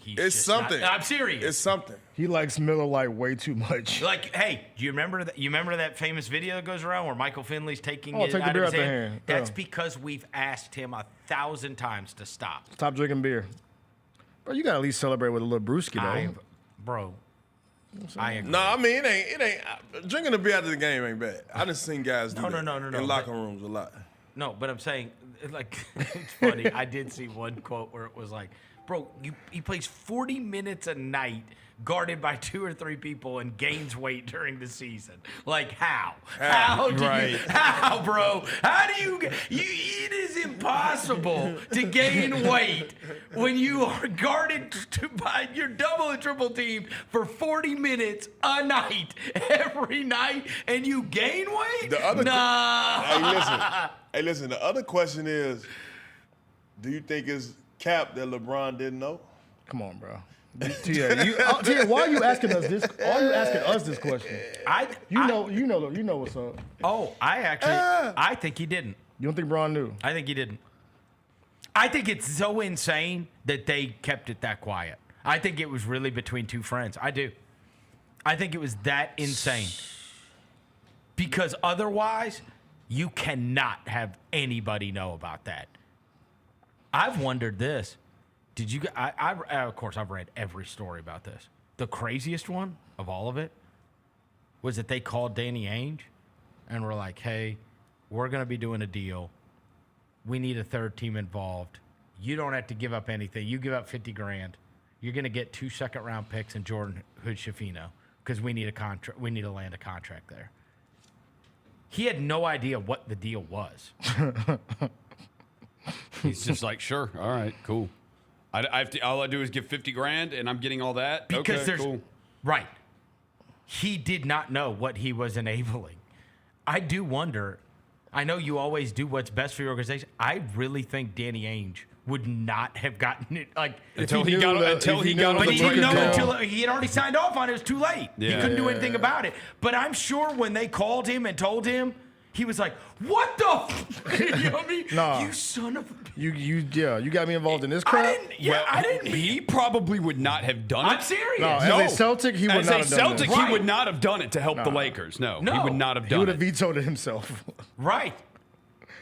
It's something. I'm serious. It's something. He likes Miller Lite way too much. Like, hey, do you remember that? You remember that famous video that goes around where Michael Finley's taking it take the out beer of his out the hand? hand. That's because we've asked him 1,000 times to stop. Stop drinking beer. Bro, you gotta at least celebrate with a little brewski, though. Bro, I agree. No, I mean it ain't. Drinking a beer after the game ain't bad. I done seen guys do that in locker rooms a lot. No, but I'm saying, like, it's funny. I did see one quote where it was like, bro, he plays 40 minutes a night guarded by 2 or 3 people and gains weight during the season. Like, how? How, bro? How do you it is impossible to gain weight when you are guarded by your double and triple team for 40 minutes a night, every night, and you gain weight? Hey, listen, the other question is, do you think it's cap that LeBron didn't know? Come on, bro. Tia, why are you asking us this? Why are you asking us this question? You know what's up. Oh, I think he didn't. You don't think Bron knew? I think he didn't. I think it's so insane that they kept it that quiet. I think it was really between 2 friends. I do. I think it was that insane. Because otherwise, you cannot have anybody know about that. I've wondered this. Did you? Of course, I've read every story about this. the craziest one of all of it was that they called Danny Ainge and were like, hey, we're going to be doing a deal. We need a third team involved. You don't have to give up anything. You give up $50,000. You're going to get 2 second-round picks and Jordan Hood-Schifino because we need a contract. We need to land a contract there. He had no idea what the deal was. He's just like, sure, all right, cool. All I do is give $50,000 and I'm getting all that. Because okay, cool. Right. He did not know what he was enabling. I do wonder. I know you always do what's best for your organization. I really think Danny Ainge would not have gotten it until he got on but the he didn't know until he had already signed off on it. It was too late. Yeah. He couldn't do anything about it. But I'm sure when they called him and told him, he was like, "What the?" You know what I mean? Nah. You son of a. You got me involved in this crap. I didn't. He probably would not have done it. I'm serious. No, as a Celtic, he would not have done it. He would not have done it to help the Lakers. No, he would not have done it. He would have vetoed it himself. Right.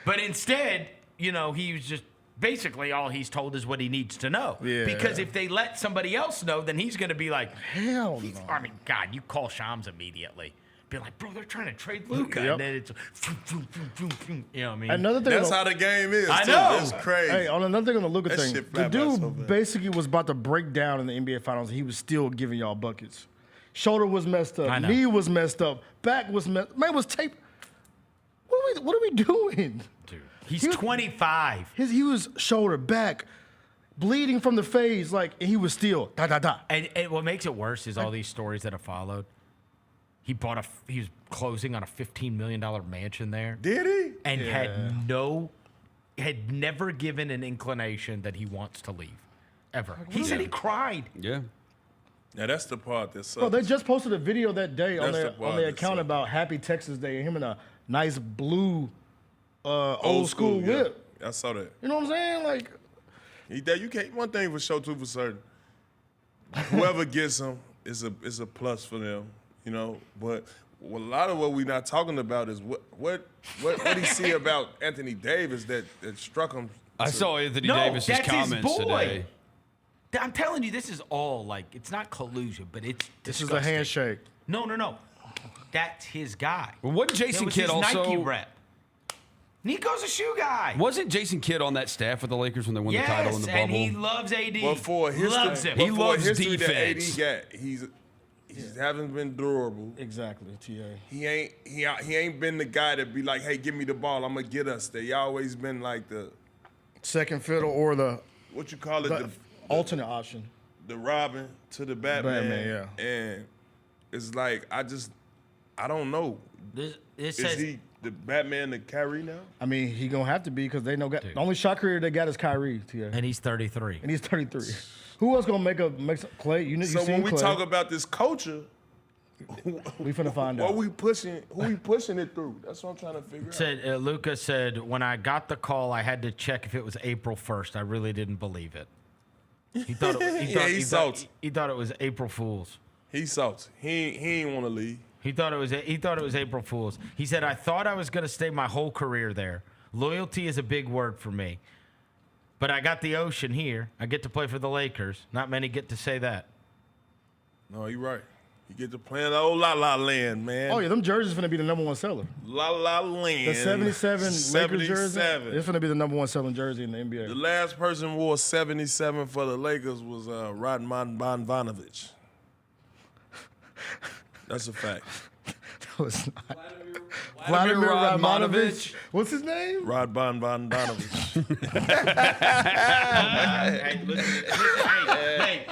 But instead, he was just basically all he's told is what he needs to know. Yeah. Because if they let somebody else know, then he's going to be like, hell no. I mean, God, you call Shams immediately. Be like, bro, they're trying to trade Luka. Yep. And then it's, you know what I mean? Another thing That's how the game is. I too. know. It's crazy. Hey, on another thing on the Luka That thing, shit the flat by so dude bad. basically was about to break down in the NBA Finals, and he was still giving y'all buckets. Shoulder was messed I up, know. knee was messed up, back was messed. Man was taped. What are we doing? Dude, he's 25. He was shoulder, back, bleeding from the face, and he was still da. And what makes it worse is all these stories that have followed. He was closing on a $15 million mansion there. Did he? And had never given an inclination that he wants to leave, ever. He said he cried. Yeah. Now that's the part that sucks. Bro, they just posted a video that day on That's their the account part that about Happy Texas Day and him in a nice blue old school whip. Yeah. I saw that. You know what I'm saying? You can't. One thing for sure, too, for certain. Whoever gets him is a plus for them. But a lot of what we're not talking about is what he see about Anthony Davis that struck him. I saw Anthony Davis's comments today. I'm telling you, this is all it's not collusion, but it's This is disgusting. a handshake. No. That's his guy. Well, wasn't Jason That was Kidd his also Nike rep? Nico's a shoe guy. Wasn't Jason Kidd on that staff with the Lakers when they won the title in the bubble? And he loves AD. But for history, loves him. He loves history defense. that AD got, he hasn't been durable. Exactly, TA. He ain't been the guy that be like, hey, give me the ball, I'm gonna get us there. He always been like the Second fiddle or the what you call it, the alternate option. The Robin to the Batman. Batman, yeah. And it's like I don't know. Is he the Batman to Kyrie now? I mean, he gonna have to be because they know the only shot career they got is Kyrie, TA. And he's 33. And he's 33. Who else gonna make some Clay? You So seen when we Clay. talk about this culture, we finna find what out. we pushing? Who we pushing it through? That's what I'm trying to figure out. Luka said, when I got the call, I had to check if it was April 1st. I really didn't believe it. He thought he thought it was April Fool's. He's salty. He ain't want to leave. He thought it was April Fool's. He said, I thought I was going to stay my whole career there. Loyalty is a big word for me. But I got the ocean here. I get to play for the Lakers. Not many get to say that. No, you're right. You get to play in the old La La Land, man. Oh yeah, them jerseys finna be the #1 seller. La La Land. The 77 Lakers jersey. It's finna be the #1 selling jersey in the NBA. The last person who wore 77 for the Lakers was Radman Bonvanovich. That's a fact. No, it's not. Vladimir Radmanovich. What's his name? Radman Bonvanovich.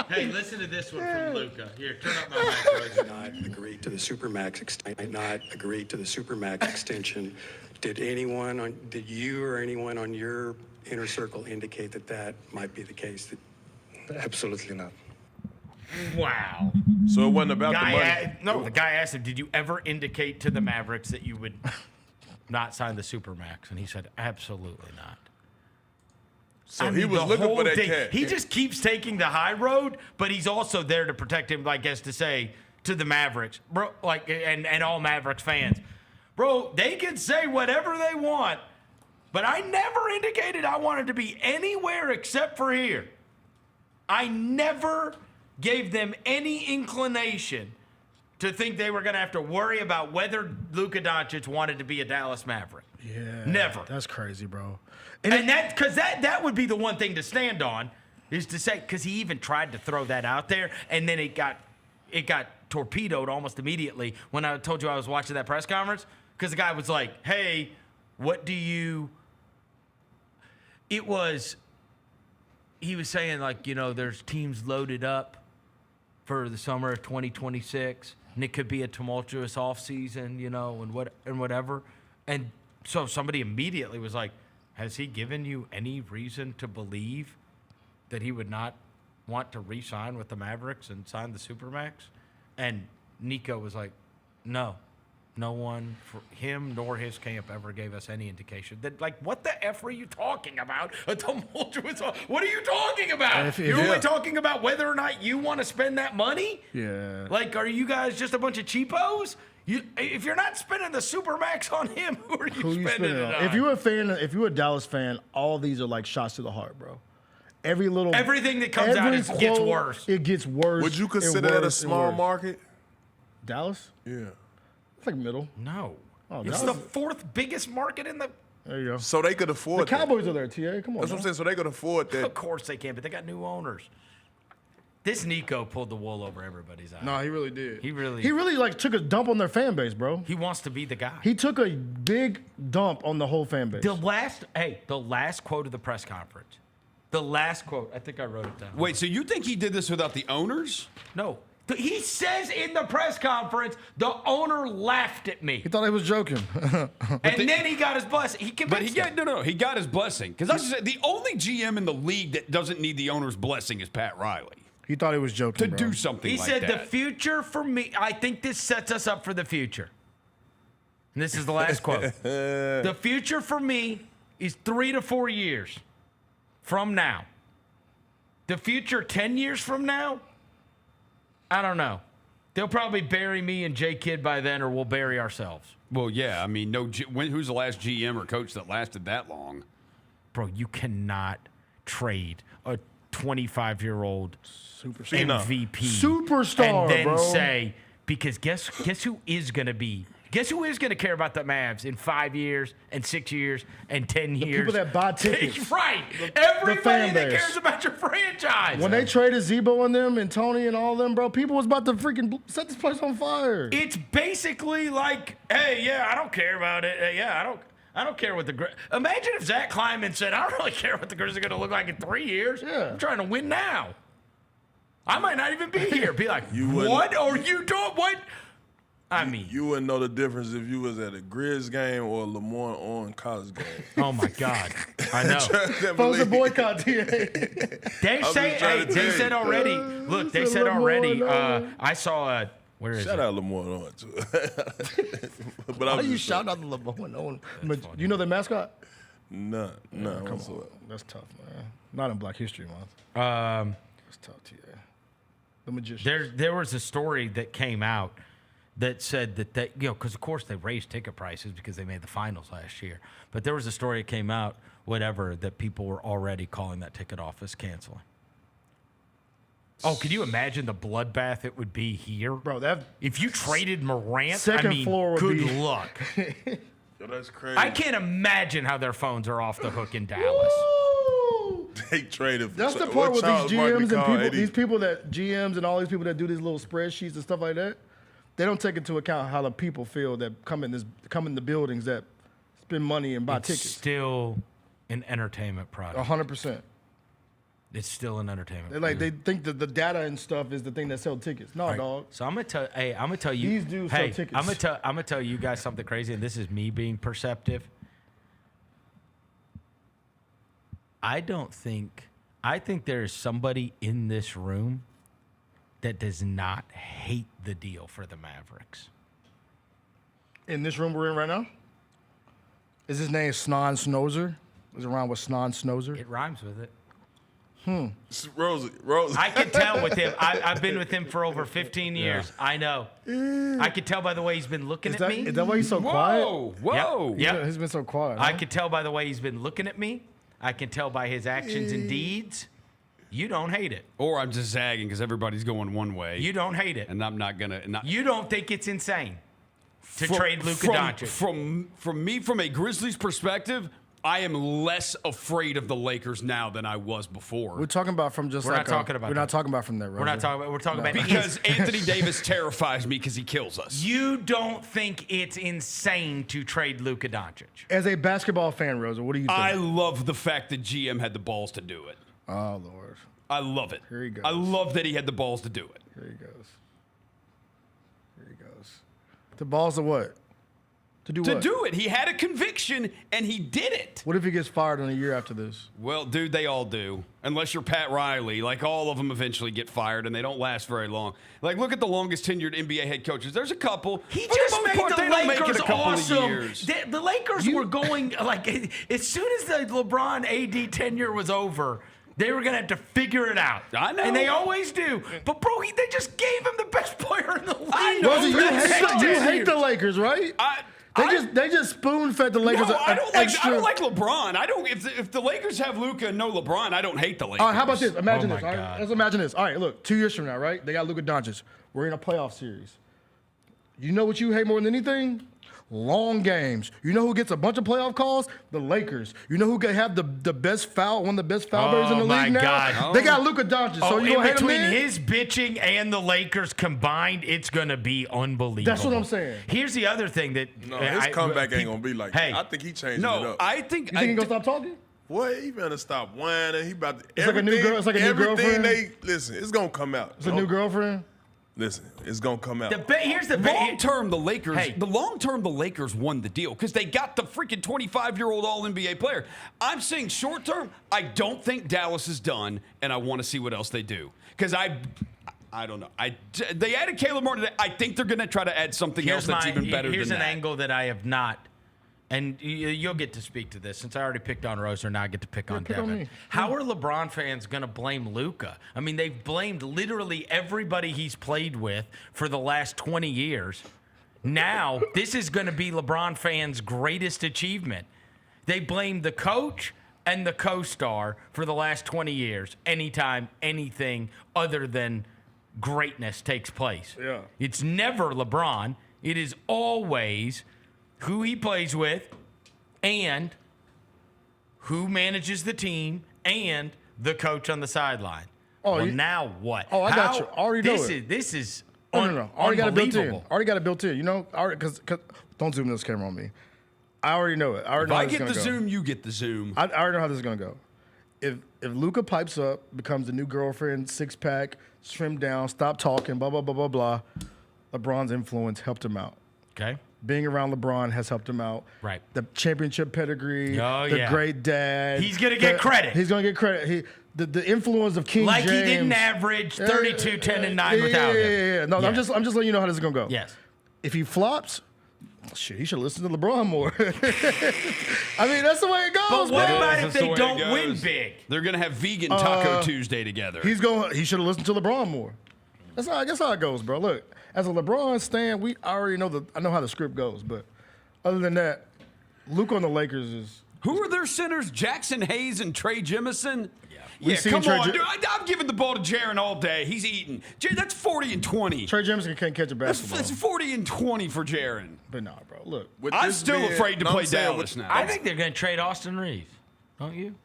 Hey, listen to this one from Luka. Here, turn up my mic. Not agree to the supermax extension. Did you or anyone on your inner circle indicate that might be the case? Absolutely not. Wow. So it wasn't about the money. The guy asked him, did you ever indicate to the Mavericks that you would not sign the Supermax? And he said, absolutely not. So he was looking for that cat. He just keeps taking the high road, but he's also there to protect him, I guess, to say to the Mavericks, bro, and all Mavericks fans, bro, they can say whatever they want, but I never indicated I wanted to be anywhere except for here. I never gave them any inclination to think they were going to have to worry about whether Luka Doncic wanted to be a Dallas Maverick. Yeah. Never. That's crazy, bro. And that would be the one thing to stand on, is to say, because he even tried to throw that out there, and then it got torpedoed almost immediately when I told you I was watching that press conference, because the guy was like, hey, what do you... He was saying, like, there's teams loaded up for the summer of 2026, and it could be a tumultuous offseason, and whatever. And so somebody immediately was like, has he given you any reason to believe that he would not want to re-sign with the Mavericks and sign the Supermax? And Nico was like, no one, for him nor his camp, ever gave us any indication. That, like, what the F are you talking about? A tumultuous, what are you talking about? You're only talking about whether or not you want to spend that money? Yeah. Like, are you guys just a bunch of cheapos? If you're not spending the Supermax on him, who are you spending it on? If you're a Dallas fan, all these are like shots to the heart, bro. Everything that comes out gets worse. It gets worse. Would you consider that a small market? Dallas? Yeah. It's like middle. No. Oh, it's the fourth biggest market in the... There you go. So they could afford the Cowboys are there, TA. Come on. That's what I'm saying. So they could afford that. Of course they can, but they got new owners. This Nico pulled the wool over everybody's eyes. No, he really did. He really like took a dump on their fan base, bro. He wants to be the guy. He took a big dump on the whole fan base. The last quote of the press conference. The last quote. I think I wrote it down. Wait, so you think he did this without the owners? No. He says in the press conference, the owner laughed at me. He thought I was joking. And then he got his blessing. He got his blessing. Because the only GM in the league that doesn't need the owner's blessing is Pat Riley. He thought he was joking, to do something like that. He said, the future for me, I think this sets us up for the future. And this is the last quote. The future for me is 3 to 4 years from now. The future 10 years from now, I don't know. They'll probably bury me and J Kidd by then, or we'll bury ourselves. Well, yeah. I mean, who's the last GM or coach that lasted that long? Bro, you cannot trade a 25-year-old superstar. MVP Superstar, and then bro. say, because guess who is going to care about the Mavs in 5 years and 6 years and 10 years? People that buy tickets. Right. Everybody that cares about your franchise. When they traded Zebo and them and Tony and all them, bro, people was about to freaking set this place on fire. It's basically like, hey, yeah, I don't care about it. I don't care what the Grizz. Imagine if Zach Kleiman said, I don't really care what the Grizz are going to look like in 3 years. Yeah. I'm trying to win now. I might not even be here. Be like, what? Or you don't? What? I mean, you wouldn't know the difference if you was at a Grizz game or a Lamont on college game. Oh my God, I know. Supposed to boycott TA. They said already. Look, they said already. I saw a. Where is Shout it? out Lamont on too. But Why you shout out the Lamont on? You know the mascot? No. Come on, that's tough, man. Not in Black History Month. That's tough, TA. The magician. There was a story that came out that said that they, because of course they raised ticket prices because they made the finals last year. But there was a story that came out, that people were already calling that ticket office canceling. Oh, can you imagine the bloodbath it would be here, bro? If you traded Morant, second floor would good be... luck. Yo, that's crazy. I can't imagine how their phones are off the hook in Dallas. They traded. That's the part with these GMs and these people that GMs and all these people that do these little spreadsheets and stuff like that. They don't take into account how the people feel that come in the buildings that spend money and buy tickets. It's still an entertainment product. 100%. It's still an entertainment. They think that the data and stuff is the thing that sells tickets. No, right. dog. So I'm gonna tell you. These dudes sell tickets. I'm gonna tell you guys something crazy, and this is me being perceptive. I think there is somebody in this room that does not hate the deal for the Mavericks. In this room we're in right now? Is his name Snon Snozer? Is it around with Snon Snozer? It rhymes with it. Rosie. I can tell with him. I've been with him for over 15 years. Yeah. I know. I could tell by the way he's been looking at me. Is that why he's so quiet? Whoa. Yep. He's been so quiet. I could tell by the way he's been looking at me. I can tell by his actions and deeds. You don't hate it. Or I'm just zagging because everybody's going one way. You don't hate it. And I'm not going to. You don't think it's insane to trade Luka Doncic? From me, from a Grizzlies perspective, I am less afraid of the Lakers now than I was before. We're talking about from just We're like not talking about We're that. not talking about from there, Roger. We're talking about because Anthony Davis terrifies me because he kills us. You don't think it's insane to trade Luka Doncic? As a basketball fan, Rosa, what do you think? I love the fact that GM had the balls to do it. Oh, Lord. I love it. Here he goes. I love that he had the balls to do it. Here he goes. Here he goes. The balls to what? To do what? To do it. He had a conviction, and he did it. What if he gets fired in a year after this? Well, dude, they all do. Unless you're Pat Riley. Like, all of them eventually get fired, and they don't last very long. Like, look at the longest tenured NBA head coaches. There's a couple. He For just the most made part, the they don't make it Lakers a couple awesome. Of years. The Lakers were going, like, as soon as the LeBron AD tenure was over, they were going to have to figure it out. I know. And they always do. But, bro, they just gave him the best player in the league. I know. Rosa, you hate the Lakers, right? They just spoon fed the Lakers. No, I don't like LeBron. I don't. If the Lakers have Luka and no LeBron, I don't hate the Lakers. All right, how about this? Imagine this. my All right, God. let's imagine this. All right, look, 2 years from now, right? They got Luka Doncic. We're in a playoff series. You know what you hate more than anything? Long games. You know who gets a bunch of playoff calls? The Lakers. You know who can have the best foul, one of the best foul bearers in the league now? God. They got Luka Doncic. So you in gonna hate him between then? his bitching and the Lakers combined, it's going to be unbelievable. That's what I'm saying. Here's the other thing that No, his comeback ain't gonna be like Hey. that. I think he changed it No, up. I think. You think he gonna stop talking? Boy, he better stop whining. He about to. It's like a new girl- it's like a new everything girlfriend? Listen, it's gonna come out. It's a new girlfriend? Listen, it's gonna come out. Here's the Long term, the Lakers. Hey. The long term, the Lakers won the deal because they got the freaking 25-year-old All NBA player. I'm saying short term, I don't think Dallas is done, and I want to see what else they do because I don't know. They added Caleb Martin. I think they're going to try to add something else that's even better. Here's than an that. angle that I have not. And you'll get to speak to this. Since I already picked on Roser, now I get to pick on pick on Devin. me. How are LeBron fans going to blame Luka? I mean, they've blamed literally everybody he's played with for the last 20 years. Now, this is going to be LeBron fans' greatest achievement. They blame the coach and the co-star for the last 20 years anytime anything other than greatness takes place. Yeah. It's never LeBron. It is always who he plays with, and who manages the team, and the coach on the sideline. Oh, now what? Oh, I got you. I already know it. This is No. Already got it built in. unbelievable. Already got it built in. You know, because don't zoom this camera on me. I already know it. I already If know how I this get is the gonna go. zoom, you get the zoom. I already know how this is gonna go. If Luka pipes up, becomes the new girlfriend, 6-pack, trimmed down, stop talking, blah blah blah blah blah. LeBron's influence helped him out. Okay. Being around LeBron has helped him out. Right. The championship pedigree, Oh, the yeah. great dad. He's gonna get credit. He's gonna get credit. The influence of King Like James. he didn't average 32, 10, and 9 yeah, without him. Yeah. No, Yeah. I'm just letting you know how this is gonna go. Yes. If he flops, shit, he should listen to LeBron more. I mean, that's the way it goes. But what man. about if That's the they way it don't goes. win big? They're going to have vegan Taco Tuesday together. He should have listened to LeBron more. That's how it goes, bro. Look, as a LeBron stan, I know how the script goes, but other than that, Luka on the Lakers is. Who are their centers? Jackson Hayes and Trey Jemison? We Yeah, seen come Trey on, Je- dude. I'm giving the ball to Jaren all day. He's eating. That's 40 and 20. Trey Jemison can't catch a basketball. That's 40 and 20 for Jaren. But nah, bro. Look, With I'm this still being- afraid to no, I'm play saying Dallas with- now. I think they're going to trade Austin Reeves. Don't you?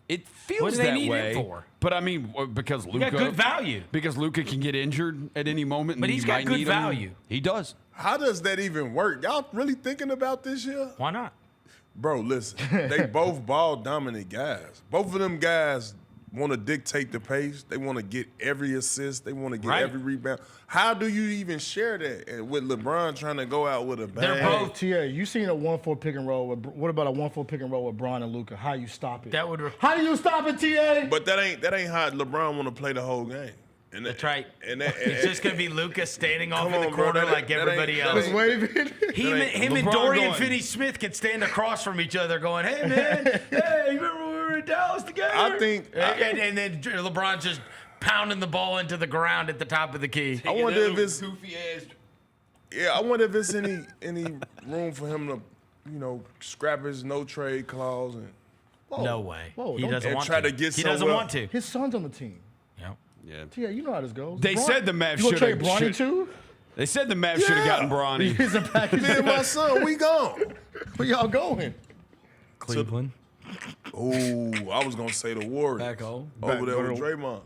It feels What do they that need way. him for? But I mean, because Luka got good value. Because Luka can get injured at any moment. But and he's you got might good need him. value. He does. How does that even work? Y'all really thinking about this here? Why not? Bro, listen. They both ball dominant guys. Both of them guys want to dictate the pace. They want to get every assist. They want to get Right. every rebound. How do you even share that? And with LeBron trying to go out with a bang. They're both- TA, you seen a 1-4 pick and roll? What about a 1-4 pick and roll with Bron and Luka? How you stop it? That would. How do you stop it, TA? But that ain't how LeBron want to play the whole game. And That's right. And that, It's just going to be Lucas standing off Come in the on, bro, corner that like ain't- that everybody ain't- else. that Waving. Him and LeBron Dorian going. Finney-Smith can stand across from each other going, hey, man, hey, you remember when we were in Dallas together? I think- And then LeBron's just pounding the ball into the ground at the top of the key. I wonder if it's goofy ass. I wonder if it's any room for him to, scrap his no trade clause and No way. Whoa, He don't- doesn't And want try to. to get He doesn't somewhere- want to. His son's on the team. Yep. Yeah. Tia, you know how this goes. They said the Mavs You gonna trade should Bronny have. too? They said the Mavs should have gotten Bronny. He's a package. Me and my son, we gone. Where y'all going? Cleveland. Oh, I was gonna say the Warriors. Back home. Over there Back with home.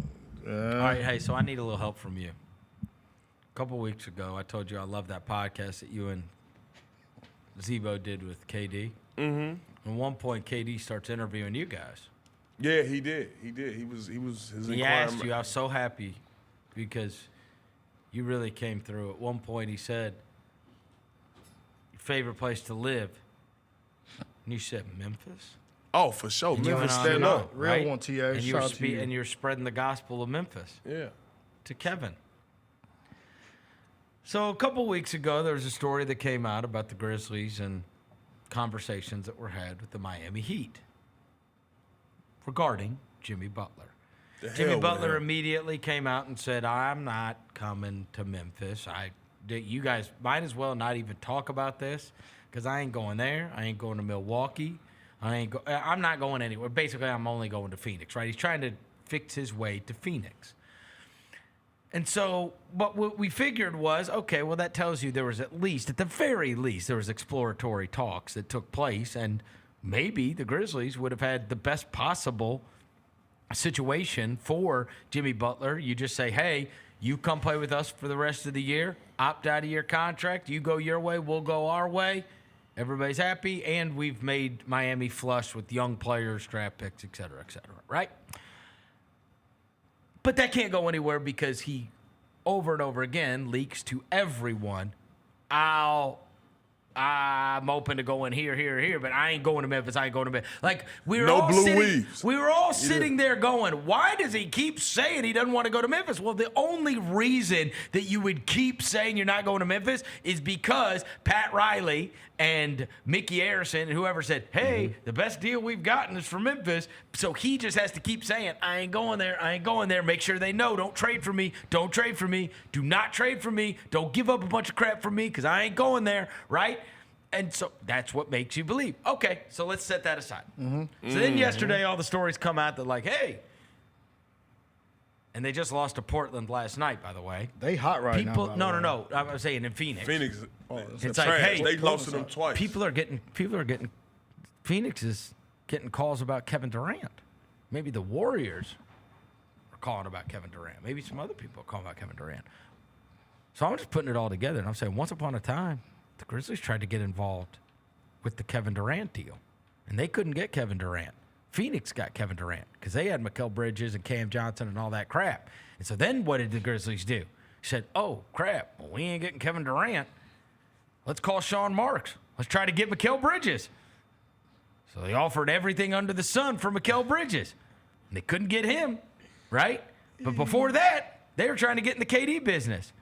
Draymond. All right, hey, so I need a little help from you. A couple weeks ago, I told you I love that podcast that you and Zebo did with KD. Mm-hmm. At one point, KD starts interviewing you guys. Yeah, he did. He did. He was his He asked you, I was so happy because you really came through. At one point, he said, your favorite place to live. And you said Memphis? Oh, for sure. And you Memphis went on stand and on, up. Real right? one, TA. And Shout out to you. and you're spreading the gospel of Memphis Yeah. to Kevin. So a couple weeks ago, there was a story that came out about the Grizzlies and conversations that were had with the Miami Heat regarding Jimmy Butler. Jimmy Butler immediately came out and said, I'm not coming to Memphis. You guys might as well not even talk about this because I ain't going there. I ain't going to Milwaukee. I'm not going anywhere. Basically, I'm only going to Phoenix, right? He's trying to fix his way to Phoenix. And so, but what we figured was, okay, well, that tells you there was at the very least, there was exploratory talks that took place, and maybe the Grizzlies would have had the best possible situation for Jimmy Butler. You just say, hey, you come play with us for the rest of the year, opt out of your contract, you go your way, we'll go our way. Everybody's happy, and we've made Miami flush with young players, draft picks, et cetera, right? But that can't go anywhere because he, over and over again, leaks to everyone, I'm open to going here, but I ain't going to Memphis. I ain't going to Memphis. Like, we were all sitting there going, why does he keep saying he doesn't want to go to Memphis? Well, the only reason that you would keep saying you're not going to Memphis is because Pat Riley and Mickey Arison and whoever said, hey, the best deal we've gotten is for Memphis. So he just has to keep saying, I ain't going there. Make sure they know, don't trade for me. Do not trade for me. Don't give up a bunch of crap for me because I ain't going there, right? And so that's what makes you believe. Okay, so let's set that aside. So then yesterday, all the stories come out that like, hey, and they just lost to Portland last night, by the way. They hot right now. No. I was saying in Phoenix. It's like, hey, they lost to them twice. People are getting. Phoenix is getting calls about Kevin Durant. Maybe the Warriors are calling about Kevin Durant. Maybe some other people are calling about Kevin Durant. So I'm just putting it all together, and I'm saying once upon a time, the Grizzlies tried to get involved with the Kevin Durant deal, and they couldn't get Kevin Durant. Phoenix got Kevin Durant because they had Mikal Bridges and Cam Johnson and all that crap. And so then what did the Grizzlies do? Said, oh, crap, well, we ain't getting Kevin Durant. Let's call Sean Marks. Let's try to get Mikal Bridges. So they offered everything under the sun for Mikal Bridges. And they couldn't get him, right? But before that, they were trying to get in the KD business.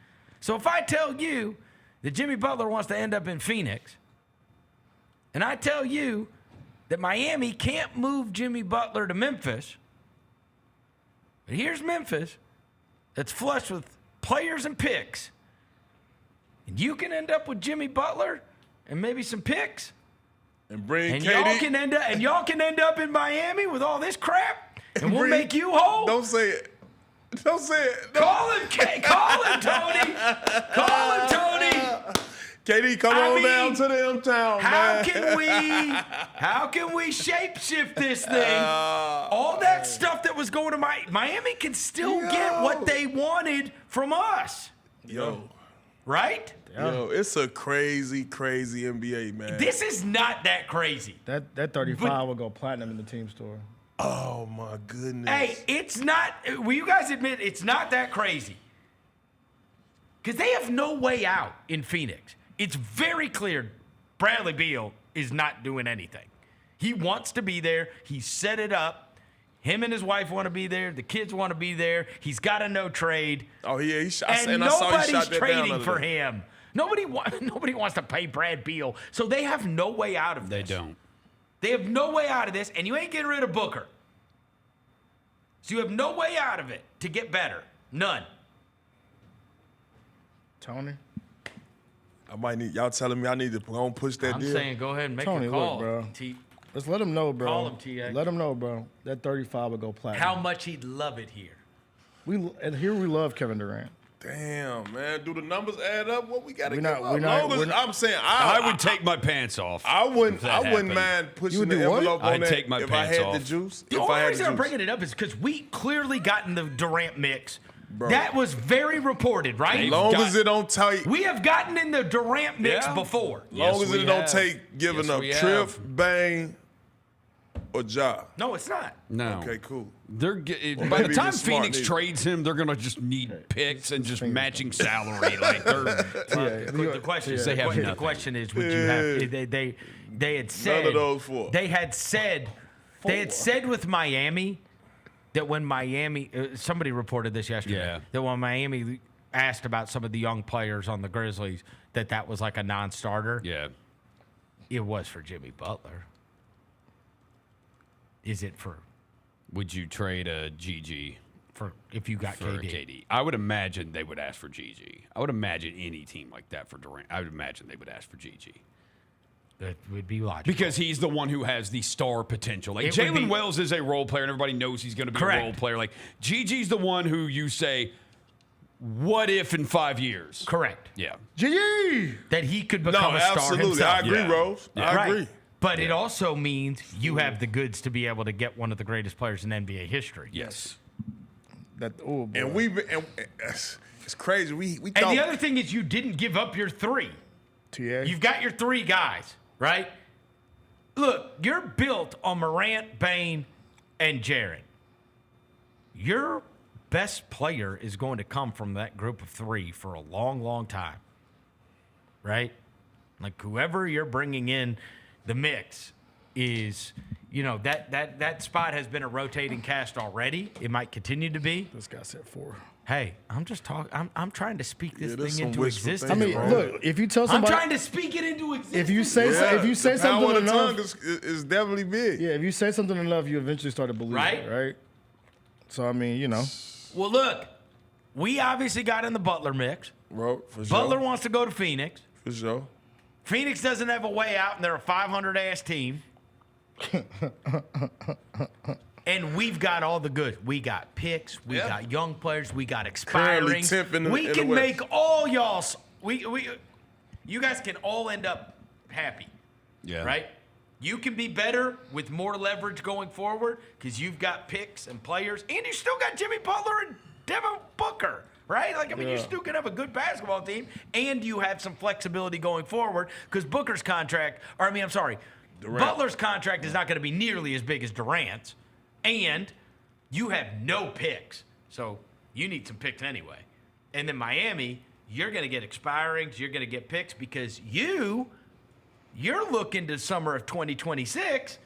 So if I tell you that Jimmy Butler wants to end up in Phoenix, and I tell you that Miami can't move Jimmy Butler to Memphis, but here's Memphis that's flush with players and picks, and you can end up with Jimmy Butler and maybe some picks, and bring and KD. y'all can end up in Miami with all this crap, and we'll make you whole. Don't say it. Don't say it. Call him, Tony. Call him, Tony. KD, come on down to the M-Town, man. How can we shapeshift this thing? All that stuff that was going to Miami can still get what they wanted from us. Right? Yo, it's a crazy, crazy NBA, man. This is not that crazy. That 35 will go platinum in the team store. Oh, my goodness. Hey, it's not, will you guys admit it's not that crazy? Because they have no way out in Phoenix. It's very clear Bradley Beal is not doing anything. He wants to be there. He set it up. Him and his wife want to be there. The kids want to be there. He's got a no trade. Oh, yeah. And nobody's trading for him. Nobody wants to pay Brad Beal. So they have no way out of this. They don't. They have no way out of this, and you ain't getting rid of Booker. So you have no way out of it to get better. None. Tony? I might need, y'all telling me I need to go and push that deal? I'm saying go ahead and make Tony, a call. look, bro. Let's let him know, bro. Call him, T.A. Let him know, bro. That 35 will go platinum. How much he'd love it here. Here we love Kevin Durant. Damn, man. Do the numbers add up? What we got to We're give not- up? we're not- Long as- we're not- I'm saying I would take my pants off. I wouldn't. if that I wouldn't happened. mind pushing would the do what? envelope on I'd that take my if pants I had off. the juice. The if only I had reason the I'm juice. bringing it up is because we clearly got in the Durant mix. Bro. That was very reported, right? As long as it don't take. We have gotten in the Durant mix Yeah. before. Long as we it don't have. take giving Yes, up we Triff, have. Bane, or Ja. No, it's not. No. Okay, cool. They're Well, by the maybe time just smart Phoenix nigga. trades him, they're gonna just need picks and just matching salary. Like they're The question, They have the nothing. question is, would you have? They had said None of those four. They had said with Miami that when Miami, somebody reported this yesterday, Yeah. that when Miami asked about some of the young players on the Grizzlies, that was like a non-starter. yeah. It was for Jimmy Butler. Is it for Would you trade a GG if you got for KD? KD? I would imagine they would ask for GG. I would imagine any team like that for Durant. I would imagine they would ask for GG. That would be logical. Because he's the one who has the star potential. Like It would be- Jalen Wells is a role player, and everybody knows he's going to be Correct. a role player. Like GG's the one who you say, "What if in 5 years?" Correct. Yeah. GG! That he could No, become a star absolutely. himself. I agree, Yeah. Rose. Yeah. I Right. agree. But it also means you have the goods to be able to get one of the greatest players in NBA history. Yes. Oh, boy. And we've been. And it's crazy. We And thought. the other thing is you didn't give up your three. TA. You've got your three guys, right? Look, you're built on Morant, Bane, and Jaren. Your best player is going to come from that group of three for a long, long time, right? Like whoever you're bringing in the mix is, that spot has been a rotating cast already. It might continue to be. This guy said 4. Hey, I'm just talking. I'm trying to speak this this thing some into wishful existence. I mean, bro. look, if you tell somebody, I'm trying to speak it into existence. if you say the something power of the enough, tongue is definitely big. yeah, if you say something enough, you eventually start to believe Right? it, right? So I mean, Well, look, we obviously got in the Butler mix. Bro, for sure. Butler wants to go to Phoenix. For sure. Phoenix doesn't have a way out, and they're a 500-ass team. And we've got all the goods. We got picks. We got young players. We got Currently expiring. 10th in the- We in the can West. make all y'all. You guys can all end up happy. Yeah. Right? You can be better with more leverage going forward because you've got picks and players, and you still got Jimmy Butler and Devin Booker, right? Like, I mean, you still can have a good basketball team, and you have some flexibility going forward because Butler's contract is not going to be nearly as big as Durant's, and you have no picks, so you need some picks anyway. And then Miami, you're going to get expirings, you're going to get picks because you're looking to summer of 2026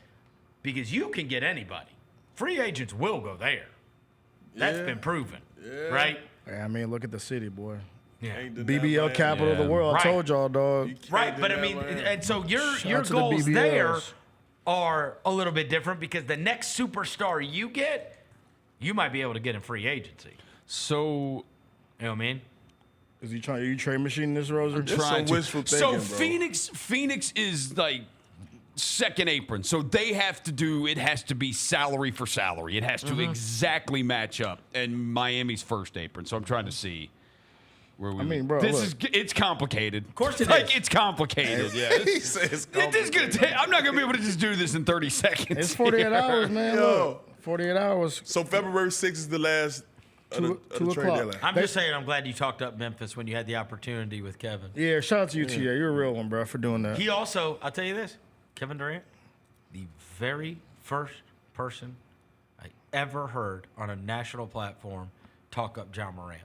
because you can get anybody. Free agents will go there. That's been proven, right? I mean, look at the city, boy. Yeah. BBL capital of the world. Right. I told y'all, dog. Right, but I mean, and so your out to the goals BBLs. there are a little bit different because the next superstar you get, you might be able to get in free agency. So, you know what I mean? Is he trying? Are you trade machine this, Roser? trying to. wishful So thinking, bro. Phoenix is like second apron. So they have to do. It has to be salary for salary. It has to exactly match up. And Miami's first apron. So I'm trying to see where we. I mean, bro, this look. it's complicated. Of course it like, is. It's complicated. Yeah. He says It is gonna take. I'm not gonna be able to just do this in 30 seconds. It's 48 here. hours, man. Yo. Look, 48 hours. So February 6th is the last of the 2 trade o'clock. deadline. I'm just saying I'm glad you talked up Memphis when you had the opportunity with Kevin. Yeah, shout out to you, TA. You're a real one, bro, for doing that. He also, I'll tell you this, Kevin Durant, the very first person I ever heard on a national platform talk up John Morant.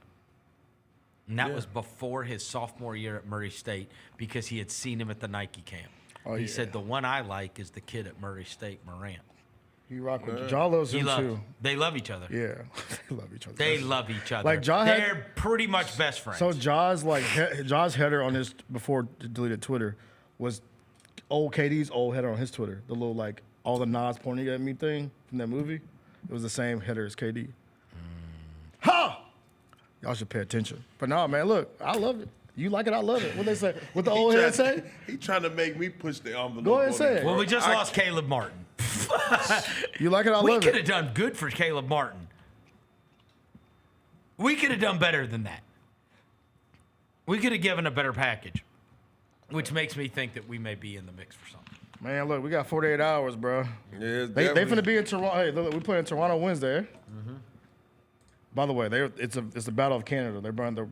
And that was before his sophomore year at Murray State because he had seen him at the Nike camp. He said, the one I like is the kid at Murray State, Morant. He rock with Ja loves him too. They love each other. Yeah, they love each other. They love each other. Like, Ja had- They're pretty much best friends. So Ja's Ja's header on his before he deleted Twitter was old KD's old header on his Twitter. The little like all the nods pointing at me thing from that movie. It was the same header as KD. Ha! Y'all should pay attention. But no, man, look, I love it. You like it? I love it. What they say? What the old head say? He trying to make me push the envelope. Go ahead and say it. Well, we just lost Caleb Martin. You like it? I We love could it. have done good for Caleb Martin. We could have done better than that. We could have given a better package, which makes me think that we may be in the mix for something. Man, look, we got 48 hours, bro. Yeah, they finna be in Toronto. Hey, look, we play in Toronto Wednesday. Mm-hmm. By the way, it's the Battle of Canada. They're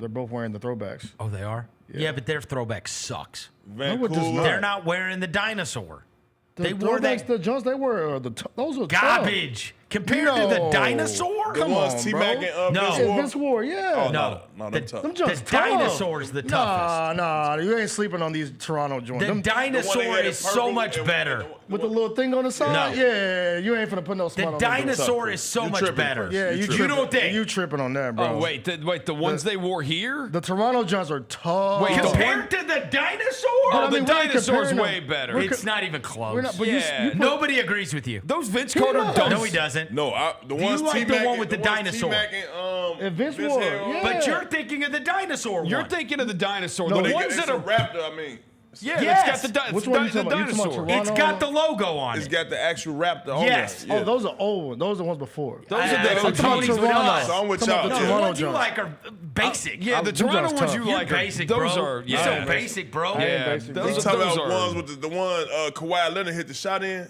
both wearing the throwbacks. Oh, they are? Yeah, but their throwback sucks. No, it does not. They're not wearing the dinosaur. The They wore throwbacks, that the Jones they were those are garbage compared to the dinosaur. The ones T-Mac and No. Vince wore, yeah. Oh, no, them tough. Them Jones The tough. dinosaur's the toughest. Nah, you ain't sleeping on these Toronto joints. The Them, dinosaur is so much better. with the little thing on the side? No. Yeah, you ain't finna put no smut The on dinosaur is so much better. Yeah, you don't think? You tripping on that, bro. Oh, wait, the ones they wore here? The Toronto joints are tough. Wait, Compared to the dinosaur? But I Oh, mean, the we ain't dinosaur's comparing way them. better. It's not even close. We're not- but you- Yeah. you put- Nobody agrees with you. Those Vince Carter does. dunks. No, he doesn't. No, the ones You like the T-Mac one with the ones dinosaur. T-Mac and, If Vince wore, held- yeah. But you're thinking of the dinosaur You're one. thinking of the dinosaur. No, the they- ones It's that a are Raptor, I mean. Yeah, Yes. it's got the, Which one you the talking about? You talking about dinosaur. Toronto? It's got the logo on It's it. got the actual Raptor on Yes. there. Yeah. Oh, those are old ones. Those are the ones before. Those are I- the I- OGs. Tony's with Toronto. us. So I'm with Talking about y'all. No, the the Toronto ones you joints. like are basic. Yeah, the them Toronto joints ones tough. you You're like basic, those bro. are You're yeah. so basic, bro. Yeah, basic. those, You talking those about are ones with the one Kawhi Leonard hit the shot in?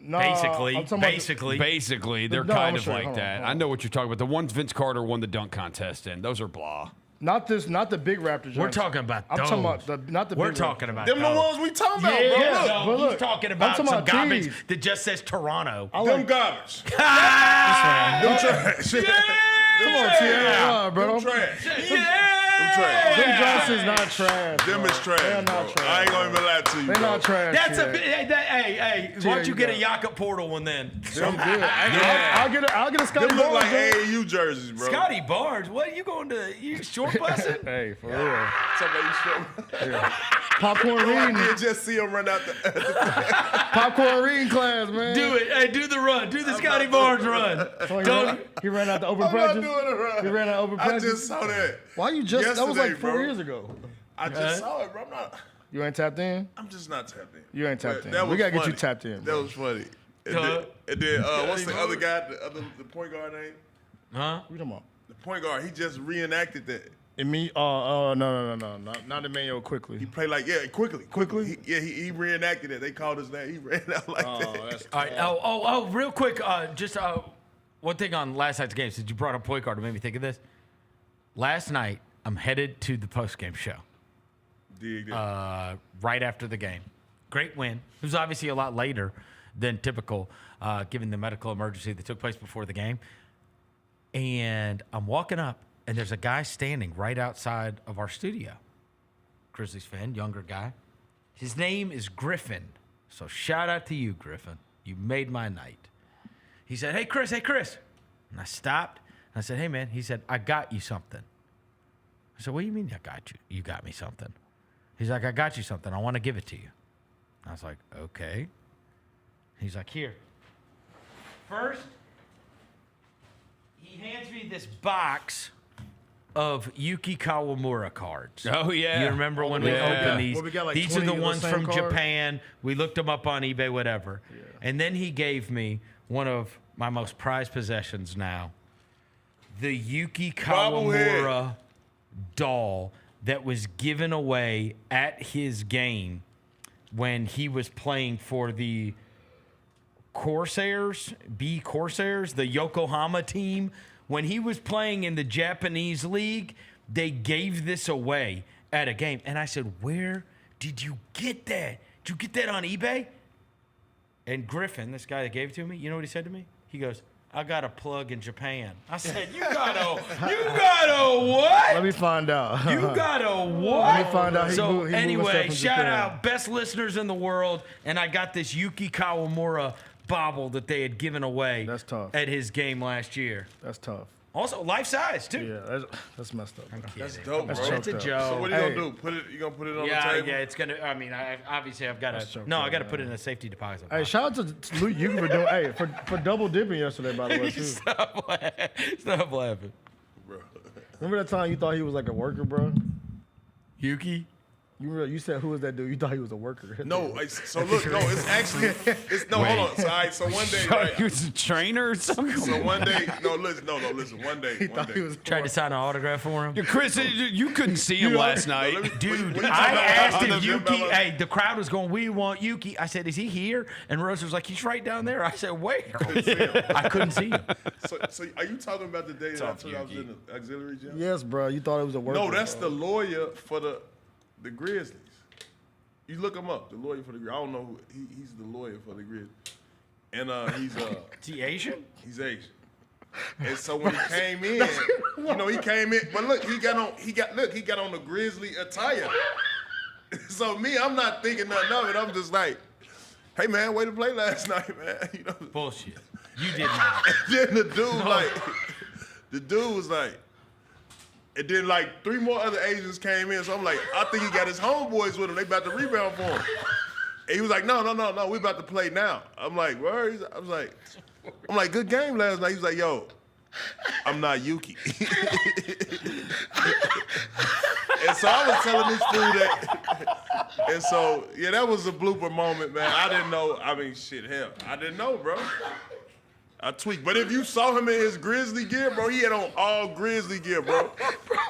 Nah, Basically, I'm talking about basically they're No, kind I'm of sure. like Hold on, that. hold on. I know what you're talking about. The ones Vince Carter won the dunk contest in. Those are blah. not the big Raptor joints. We're talking about I'm those. talking about not the We're big talking about Them the those. ones we talking about, Yeah, bro. yeah. Look. no, But look, he's talking I'm about talking some about garbage these. that just says Toronto. I Them like, garbage. Ah! Them trash. come on, T.A., bro. Them trash. Yeah! Them trash. Them joints is not trash. Them bro. is trash. They're not bro. trash. I ain't gonna even lie to you. They're bro. not trash. That's a T.A. bit. Hey, why don't you get a Jakob Portal one then? I'm good. I'll get a Scotty Them look Barnes, like bro. AAU jerseys, bro. Scotty Barnes, what are you going to? You short busing? Hey, for real. Somebody show. Popcorn I reading. did just see him run out the. Popcorn reading class, man. Do it. Hey, do the run. Do the Scotty Barnes run. So he ran out the open I'm not practice. doing it right. He ran out open I practice. just saw that. Why you just? That was yesterday, like 4 bro. years ago. I just saw it, bro. You ain't tapped in. I'm just not tapped in. You ain't tapped But in. that We was gotta get funny. you tapped in, That bro. was funny. And Duh. then what's the other guy? The point guard name? Huh? What you talking about? The point guard. He just reenacted that. No, not Emmanuel quickly. He played like quickly. He reenacted it. They called his name. He ran out like that. That's All right. Real quick. Just one thing on last night's game. Since you brought up point guard, it made me think of this. Last night, I'm headed to the postgame show. Dig that. Right after the game. Great win. It was obviously a lot later than typical, given the medical emergency that took place before the game. And I'm walking up, and there's a guy standing right outside of our studio. Grizzlies fan, younger guy. His name is Griffin. So shout out to you, Griffin. You made my night. He said, hey, Chris. And I stopped, and I said, hey, man. He said, I got you something. I said, what do you mean I got you? You got me something. He's like, I got you something. I want to give it to you. I was like, okay. He's like, here. First, he hands me this box of Yuki Kawamura cards. Oh, yeah. You remember when we Yeah. opened these? Well, we got like These are 20 the of the ones same from card. Japan. We looked them up on eBay, whatever. Yeah. And then he gave me one of my most prized possessions now, the Yuki Kawamura doll that was given away at his game when he was playing for the Corsairs, the Yokohama team. When he was playing in the Japanese league, they gave this away at a game. And I said, where did you get that? Did you get that on eBay? And Griffin, this guy that gave it to me, you know what he said to me? He goes, I got a plug in Japan. I said, you got a what? Let me find out. You got a what? Let me find out. So He moved anyway, stuff from shout Japan. out, best listeners in the world, and I got this Yuki Kawamura bauble that they had given away. That's tough. At his game last year. That's tough. Also, life size too. Yeah, that's messed up. That's dope, That's bro. It's a choked up. joke. So what are you gonna do? You gonna put it on the table? Yeah, it's gonna. I mean, obviously I've got That's to. choked No, up, I got to man. put it in a safety deposit. Hey, shout out to Luke Eugen for doing. For double dipping yesterday, by the way, too. Stop laughing. Bro. Remember that time you thought he was like a worker, bro? Yuki? You said who was that dude? You thought he was a worker. No, so look, no, it's actually, hold on. So, all right, so one day, right, He was a trainer or something. so one day, listen, one day, Tried to sign an autograph for him. Chris, you couldn't see him last night. Dude, I asked if Yuki, hey, the crowd was going, we want Yuki. I said, is he here? And Rose was like, he's right down there. I said, wait. I couldn't see him. So are you talking about the day that I told you I was in the auxiliary gym? Yes, bro. You thought it was a worker. No, that's the lawyer for the Grizzlies. You look him up, the lawyer for the Grizzlies. I don't know who he's the lawyer for the Grizzlies. And he's Is he Asian? He's Asian. And so when he came in, he came in, but look, he got on the Grizzly attire. So I'm not thinking nothing of it. I'm just like, hey man, way to play last night, man. Bullshit. You did not. Then the dude was like, and then like 3 more other Asians came in. So I'm like, I think he got his homeboys with him. They about to rebound for him. And he was like, no, we about to play now. I'm like, where? I was like, good game last night. He was like, yo, I'm not Yuki. And so I was telling this fool that. And so, yeah, that was a blooper moment, man. I didn't know. I mean, shit, hell, I didn't know, bro. I tweaked. But if you saw him in his Grizzly gear, bro, he had on all Grizzly gear, bro.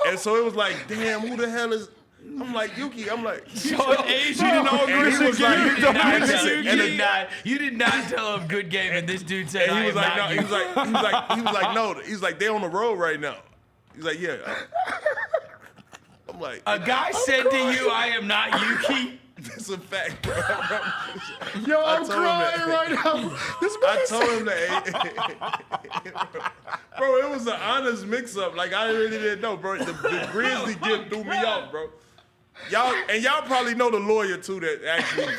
And so it was like, damn, who the hell is... I'm like, Yuki, I'm like... So Asian and all Grizzly gear, you did not tell him good game, and this dude said, and he was like, no, he's like, they on the road right now. He's like, yeah. I'm like... A guy said to you, I am not Yuki? That's a fact, bro. Yo, I'm crying right now. I told him that. Bro, it was an honest mix-up. Like, I really didn't know, bro. The Grizzly gift threw me off, bro. Y'all probably know the lawyer, too, that actually...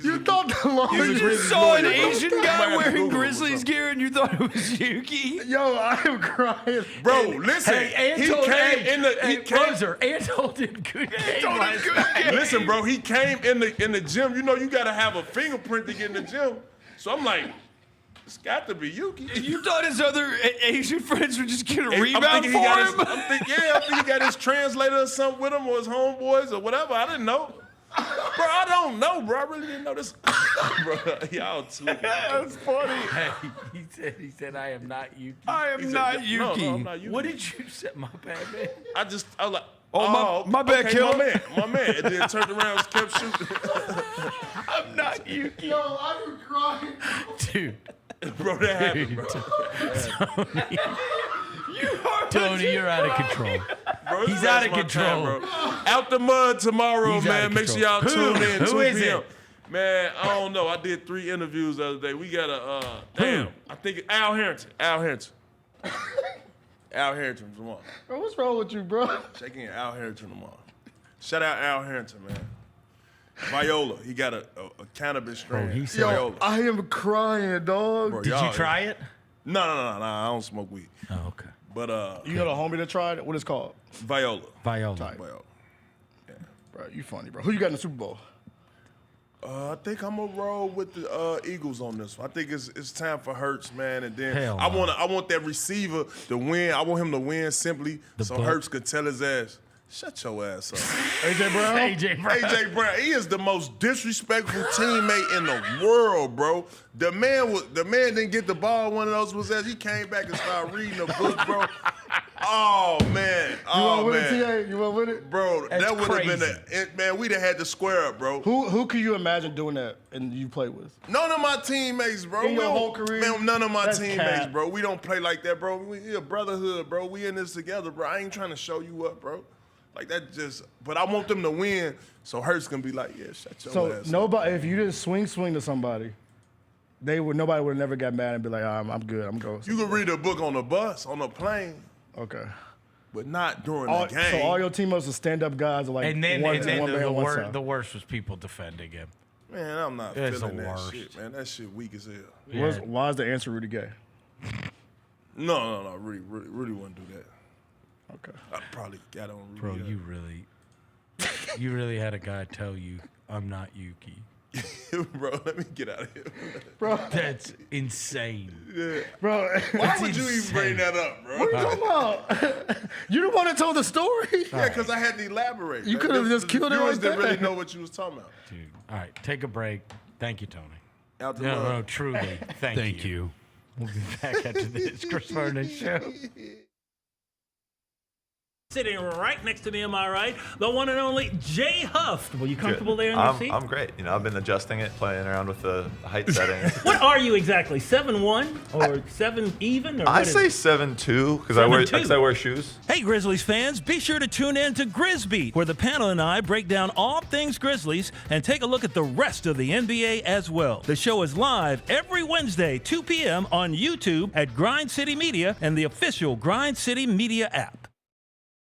You thought the lawyer... You saw an Asian guy wearing Grizzlies gear and you thought it was Yuki? Yo, I am crying. Bro, listen. Anton did good game last night. Listen, bro, he came in the gym. You know you got to have a fingerprint to get in the gym. So I'm like, it's got to be Yuki. You thought his other Asian friends were just going to rebound for him? I think he got his translator or something with him or his homeboys or whatever. I didn't know. Bro, I don't know, bro. I really didn't know this. Bro, y'all tweaking. That's funny. Hey, he said, I am not Yuki. I am not Yuki. No, I'm not Yuki. What did you say? My bad, man. I was like, my bad, okay, Kill. My man. And then turned around and kept shooting. I'm not Yuki. Yo, I'm crying. Dude. Bro, that happened, bro. Tony, you're out of control. Bro, he's out of control. Time, bro. Out the mud tomorrow, man. Make sure y'all tune in. Who 2 is p.m. it? Man, I don't know. I did 3 interviews the other day. We got I think it's Al Harrington. Al Harrington tomorrow. Bro, what's wrong with you, bro? Check in Al Harrington tomorrow. Shout out Al Harrington, man. Viola. He got a cannabis strain. Yo, I am crying, dog. Bro, Did you try it? No. I don't smoke weed. Oh, okay. But you got a homie that tried it? What is it called? Viola. Viola. Yeah. Bro, you funny, bro. Who you got in the Super Bowl? I think I'm gonna roll with the Eagles on this one. I think it's time for Hurts, man. And then Hell I no. want that receiver to win. I want him to win simply so Hurts could tell his ass, shut your ass up. AJ Brown? AJ Brown. He is the most disrespectful teammate in the world, bro. The man didn't get the ball one of those possessions. He came back and started reading a book, bro. Oh man. You want with it, TA? You want with it? Bro, that would have been man, we'd have had to square up, bro. Who could you imagine doing that and you play with? None of my teammates, bro. In your whole career? Man, none of my That's teammates, cap. bro. We don't play like that, bro. We a brotherhood, bro. We in this together, bro. I ain't trying to show you up, bro. Like that but I want them to win so Hurts can be like, yeah, shut your ass nobody, if you didn't swing to somebody, nobody would have never got mad and be like, I'm good, I'm going. You can read a book on the bus, on a plane. Okay. But not during the game. So all your teammates are stand-up guys are like the worst was people defending him. Man, I'm not It's feeling the that worst. shit, man. That shit weak as hell. Yeah. Why is the answer Rudy Gay? No. Rudy wouldn't do that. Okay. I probably got on Rudy. Bro, you really had a guy tell you, I'm not Yuki. Bro, let me get out of here. Bro. That's insane. Yeah. Bro. Why would you even bring that up, bro? What are you talking about? You the one that told the story? Yeah, because I had to elaborate. You could have just killed it right Viewers didn't there. really know what you was talking about. Dude. All right, take a break. Thank you, Tony. Out the No, mud. no, truly. Thank you. We'll be back after this Chris Vernon show. Sitting right next to me, am I right? The one and only Jay Huff. Were you comfortable there in your seat? I'm great. I've been adjusting it, playing around with the height settings. What are you exactly? 7'1" or 7 even? Or I what is say it? 7'2" because I wear shoes. Hey, Grizzlies fans, be sure to tune in to Grizz Beat, where the panel and I break down all things Grizzlies and take a look at the rest of the NBA as well. The show is live every Wednesday, 2 p.m. on YouTube at Grind City Media and the official Grind City Media app.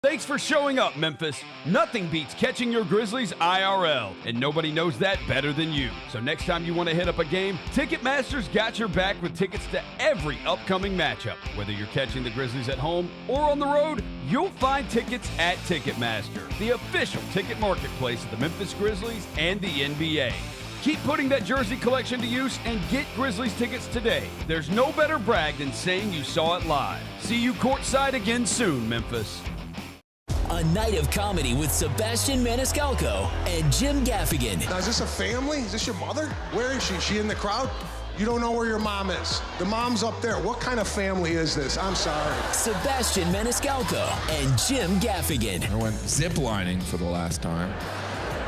Thanks for showing up, Memphis. Nothing beats catching your Grizzlies IRL, and nobody knows that better than you. So next time you want to hit up a game, Ticketmaster's got your back with tickets to every upcoming matchup. Whether you're catching the Grizzlies at home or on the road, you'll find tickets at Ticketmaster, the official ticket marketplace of the Memphis Grizzlies and the NBA. Keep putting that jersey collection to use and get Grizzlies tickets today. There's no better brag than saying you saw it live. See you courtside again soon, Memphis. A night of comedy with Sebastian Maniscalco and Jim Gaffigan. Now, is this a family? Is this your mother? Where is she? Is she in the crowd? You don't know where your mom is. The mom's up there. What kind of family is this? I'm sorry. Sebastian Maniscalco and Jim Gaffigan. I went ziplining for the last time.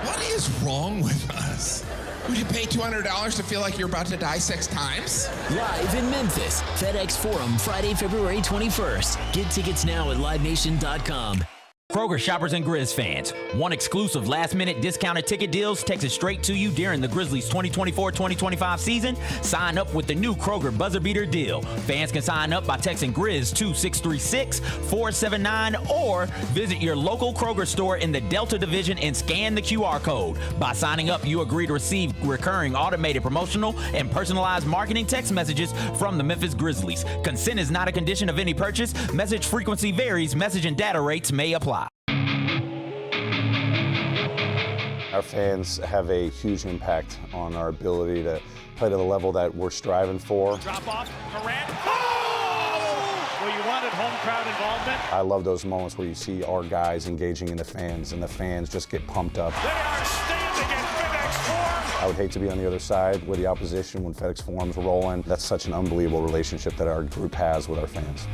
What is wrong with us? Would you pay $200 to feel like you're about to die 6 times? Live in Memphis, FedEx Forum, Friday, February 21st. Get tickets now at livenation.com. Kroger shoppers and Grizz fans, want exclusive last-minute discounted ticket deals texted straight to you during the Grizzlies 2024-2025 season? Sign up with the new Kroger Buzzer Beater deal. Fans can sign up by texting Grizz to 636-479 or visit your local Kroger store in the Delta Division and scan the QR code. By signing up, you agree to receive recurring automated promotional and personalized marketing text messages from the Memphis Grizzlies. Consent is not a condition of any purchase. Message frequency varies. Message and data rates may apply. Our fans have a huge impact on our ability to play to the level that we're striving for. Drop off, Durant. Oh! Well, you wanted home crowd involvement. I love those moments where you see our guys engaging in the fans and the fans just get pumped up. They are standing in FedEx Forum. I would hate to be on the other side with the opposition when FedEx Forum's rolling. That's such an unbelievable relationship that our group has with our fans.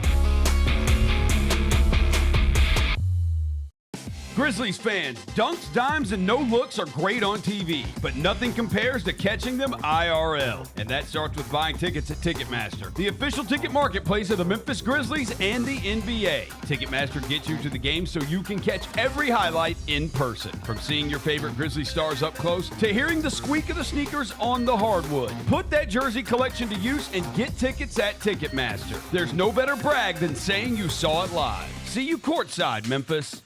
Grizzlies fans, dunks, dimes, and no-looks are great on TV, but nothing compares to catching them IRL. And that starts with buying tickets at Ticketmaster, the official ticket marketplace of the Memphis Grizzlies and the NBA. Ticketmaster gets you to the game so you can catch every highlight in person. From seeing your favorite Grizzlies stars up close to hearing the squeak of the sneakers on the hardwood. Put that jersey collection to use and get tickets at Ticketmaster. There's no better brag than saying you saw it live. See you courtside, Memphis.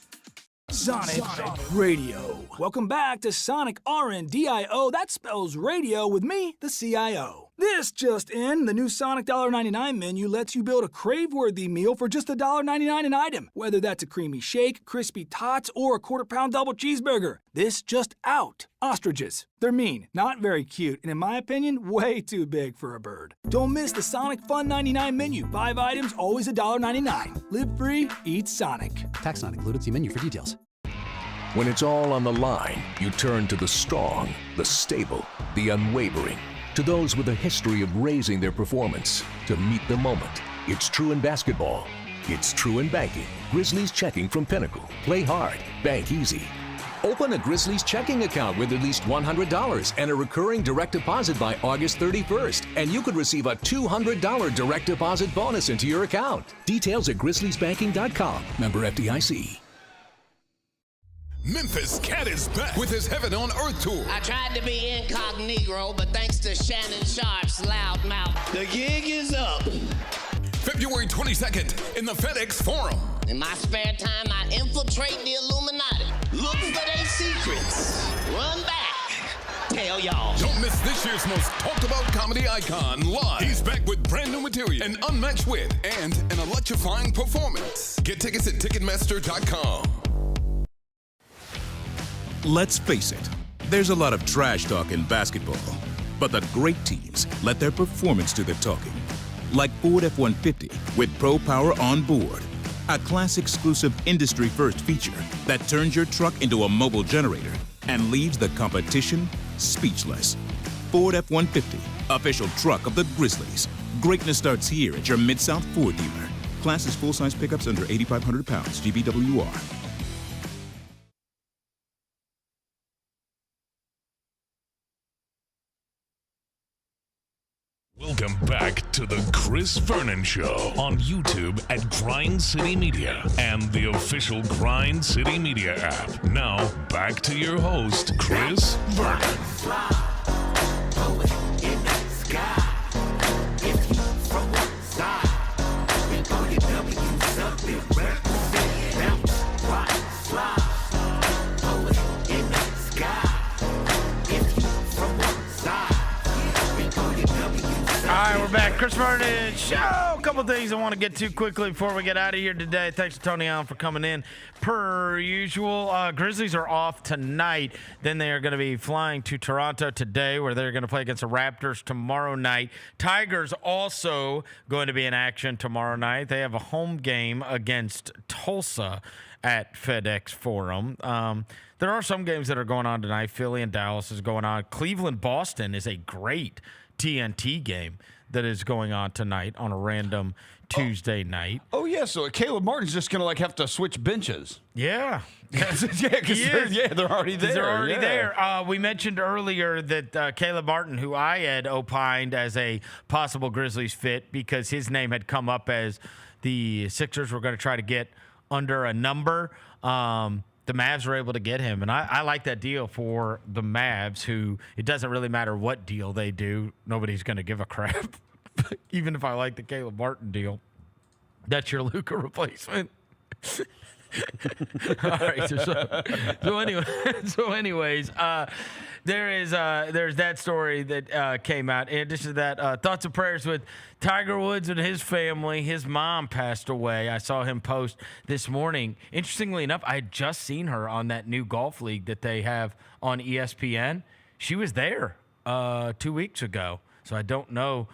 Sonic Radio. Welcome back to Sonic RNDIO. That spells radio with me, the CIO. This just in, the new Sonic $1.99 menu lets you build a crave-worthy meal for just $1.99 an item. Whether that's a creamy shake, crispy tots, or a quarter-pound double cheeseburger. This just out. Ostriches. They're mean, not very cute, and in my opinion, way too big for a bird. Don't miss the Sonic Fun 99 menu. 5 items, always $1.99. Live free, eat Sonic. Tax not included. See menu for details. When it's all on the line, you turn to the strong, the stable, the unwavering. To those with a history of raising their performance, to meet the moment. It's true in basketball. It's true in banking. Grizzlies Checking from Pinnacle. Play hard. Bank easy. Open a Grizzlies checking account with at least $100 and a recurring direct deposit by August 31st, and you could receive a $200 direct deposit bonus into your account. Details at grizzliesbanking.com. Member FDIC. Memphis Cat is back with his Heaven on Earth tour. I tried to be incognito, but thanks to Shannon Sharp's loud mouth, the gig is up. February 22nd in the FedEx Forum. In my spare time, I infiltrate the Illuminati. Look for their secrets. Run back. Tell y'all. Don't miss this year's most talked about comedy icon live. He's back with brand new material, an unmatched wit, and an electrifying performance. Get tickets at Ticketmaster.com. Let's face it, There's a lot of trash talk in basketball, but the great teams let their performance do the talking. Like Ford F-150 with Pro Power on board, a class-exclusive industry-first feature that turns your truck into a mobile generator and leaves the competition speechless. Ford F-150, official truck of the Grizzlies. Greatness starts here at your Mid-South Ford dealer. Class is full-size pickups under 8,500 pounds, GVWR. Welcome back to the Chris Vernon Show on YouTube at Grind City Media and the official Grind City Media app. Now, back to your host, Chris Vernon. All right, we're back. Chris Vernon Show. A couple things I want to get to quickly before we get out of here today. Thanks to Tony Allen for coming in. Per usual, Grizzlies are off tonight. Then they are going to be flying to Toronto today, where they're going to play against the Raptors tomorrow night. Tigers also going to be in action tomorrow night. They have a home game against Tulsa at FedEx Forum. There are some games that are going on tonight. Philly and Dallas is going on. Cleveland-Boston is a great TNT game that is going on tonight on a random Tuesday night. Oh, yeah, so Caleb Martin's just going to, have to switch benches. Yeah. Because they're already there. They're already there. We mentioned earlier that Caleb Martin, who I had opined as a possible Grizzlies fit because his name had come up as the Sixers were going to try to get under a number. The Mavs were able to get him, and I like that deal for the Mavs, who it doesn't really matter what deal they do. Nobody's going to give a crap. Even if I like the Caleb Martin deal, that's your Luka replacement. All right. Anyways, there's that story that came out. In addition to that, thoughts and prayers with Tiger Woods and his family. His mom passed away. I saw him post this morning. Interestingly enough, I had just seen her on that new golf league that they have on ESPN. She was there 2 weeks ago. So I don't know,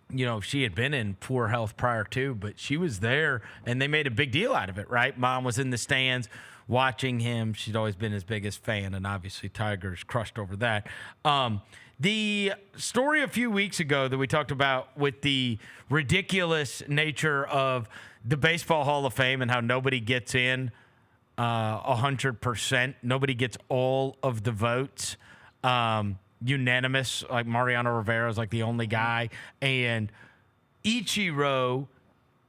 if she had been in poor health prior to, but she was there, and they made a big deal out of it, right? Mom was in the stands watching him. She'd always been his biggest fan, and obviously Tiger's crushed over that. The story a few weeks ago that we talked about with the ridiculous nature of the Baseball Hall of Fame and how nobody gets in 100%. Nobody gets all of the votes. Unanimous, like Mariano Rivera is like the only guy, and Ichiro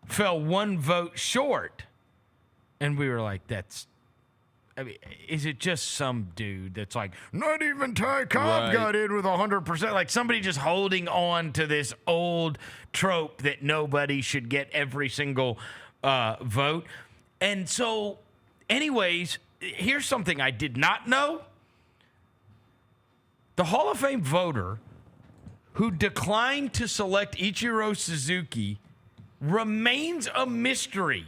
fell one vote short, and we were like, is it just some dude that's like, not even Ty Cobb got in with 100%? Like somebody just holding on to this old trope that nobody should get every single vote. And so, anyways, here's something I did not know. The Hall of Fame voter who declined to select Ichiro Suzuki remains a mystery.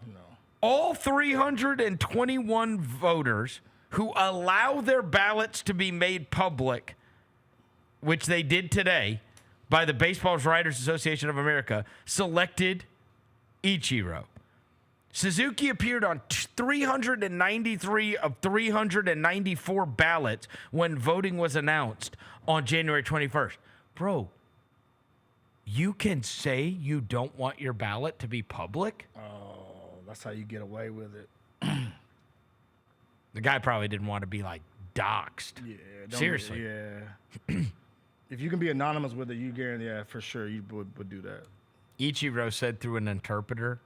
No. All 321 voters who allow their ballots to be made public, which they did today by the Baseball Writers Association of America, selected Ichiro. Suzuki appeared on 393 of 394 ballots when voting was announced on January 21st. Bro, you can say you don't want your ballot to be public? Oh, that's how you get away with it. The guy probably didn't want to be, doxxed. Yeah. Seriously. Yeah. If you can be anonymous with it, you guarantee, for sure, you would do that. Ichiro said through an interpreter,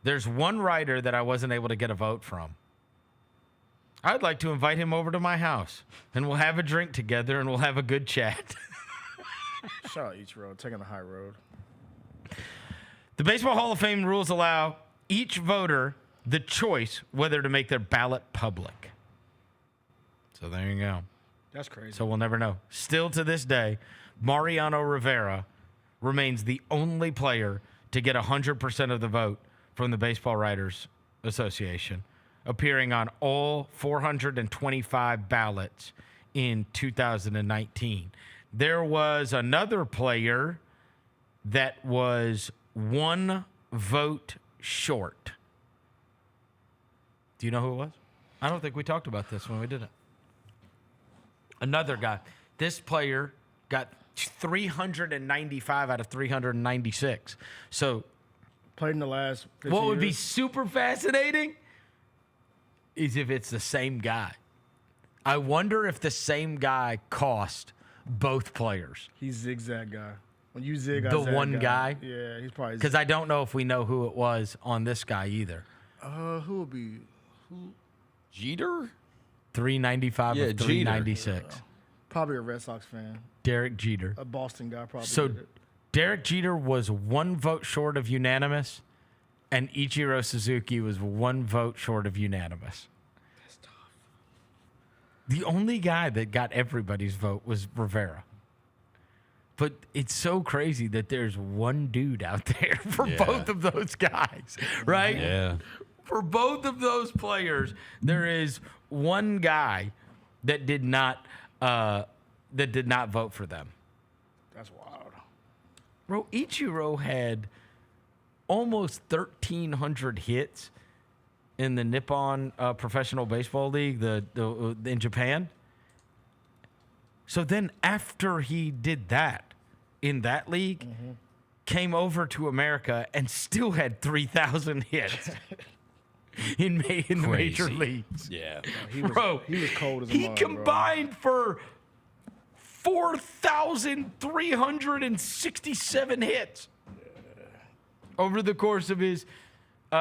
there's one writer that I wasn't able to get a vote from. I'd like to invite him over to my house, and we'll have a drink together, and we'll have a good chat. Shout out Ichiro, taking the high road. The Baseball Hall of Fame rules allow each voter the choice whether to make their ballot public. So there you go. That's crazy. So we'll never know. Still to this day, Mariano Rivera remains the only player to get 100% of the vote from the Baseball Writers Association. appearing on all 425 ballots in 2019. There was another player that was 1 vote short. Do you know who it was? I don't think we talked about this when we did it. Another guy. This player got 395 out of 396. So, played in the last 15 what would be years. super fascinating is if it's the same guy. I wonder if the same guy cost both players. He's zigzag guy. When you zig, I The zag one guy? Yeah, he's probably. Because I don't know if we know who it was on this guy either. Who would be? Jeter? 395 Yeah, of 396. Jeter. Probably a Red Sox fan. Derek Jeter. A Boston guy, probably. So did it. Derek Jeter was 1 vote short of unanimous, and Ichiro Suzuki was 1 vote short of unanimous. That's tough. The only guy that got everybody's vote was Rivera. But it's so crazy that there's one dude out there for both of those guys, right? Yeah. For both of those players, there is one guy that did not vote for them. That's wild. Bro, Ichiro had almost 1,300 hits in the Nippon Professional Baseball League, in Japan. So then after he did that in that league, came over to America and still had 3,000 hits in the major leagues. Yeah. He was cold as a He mug, combined for 4,367 hits over the course of his. He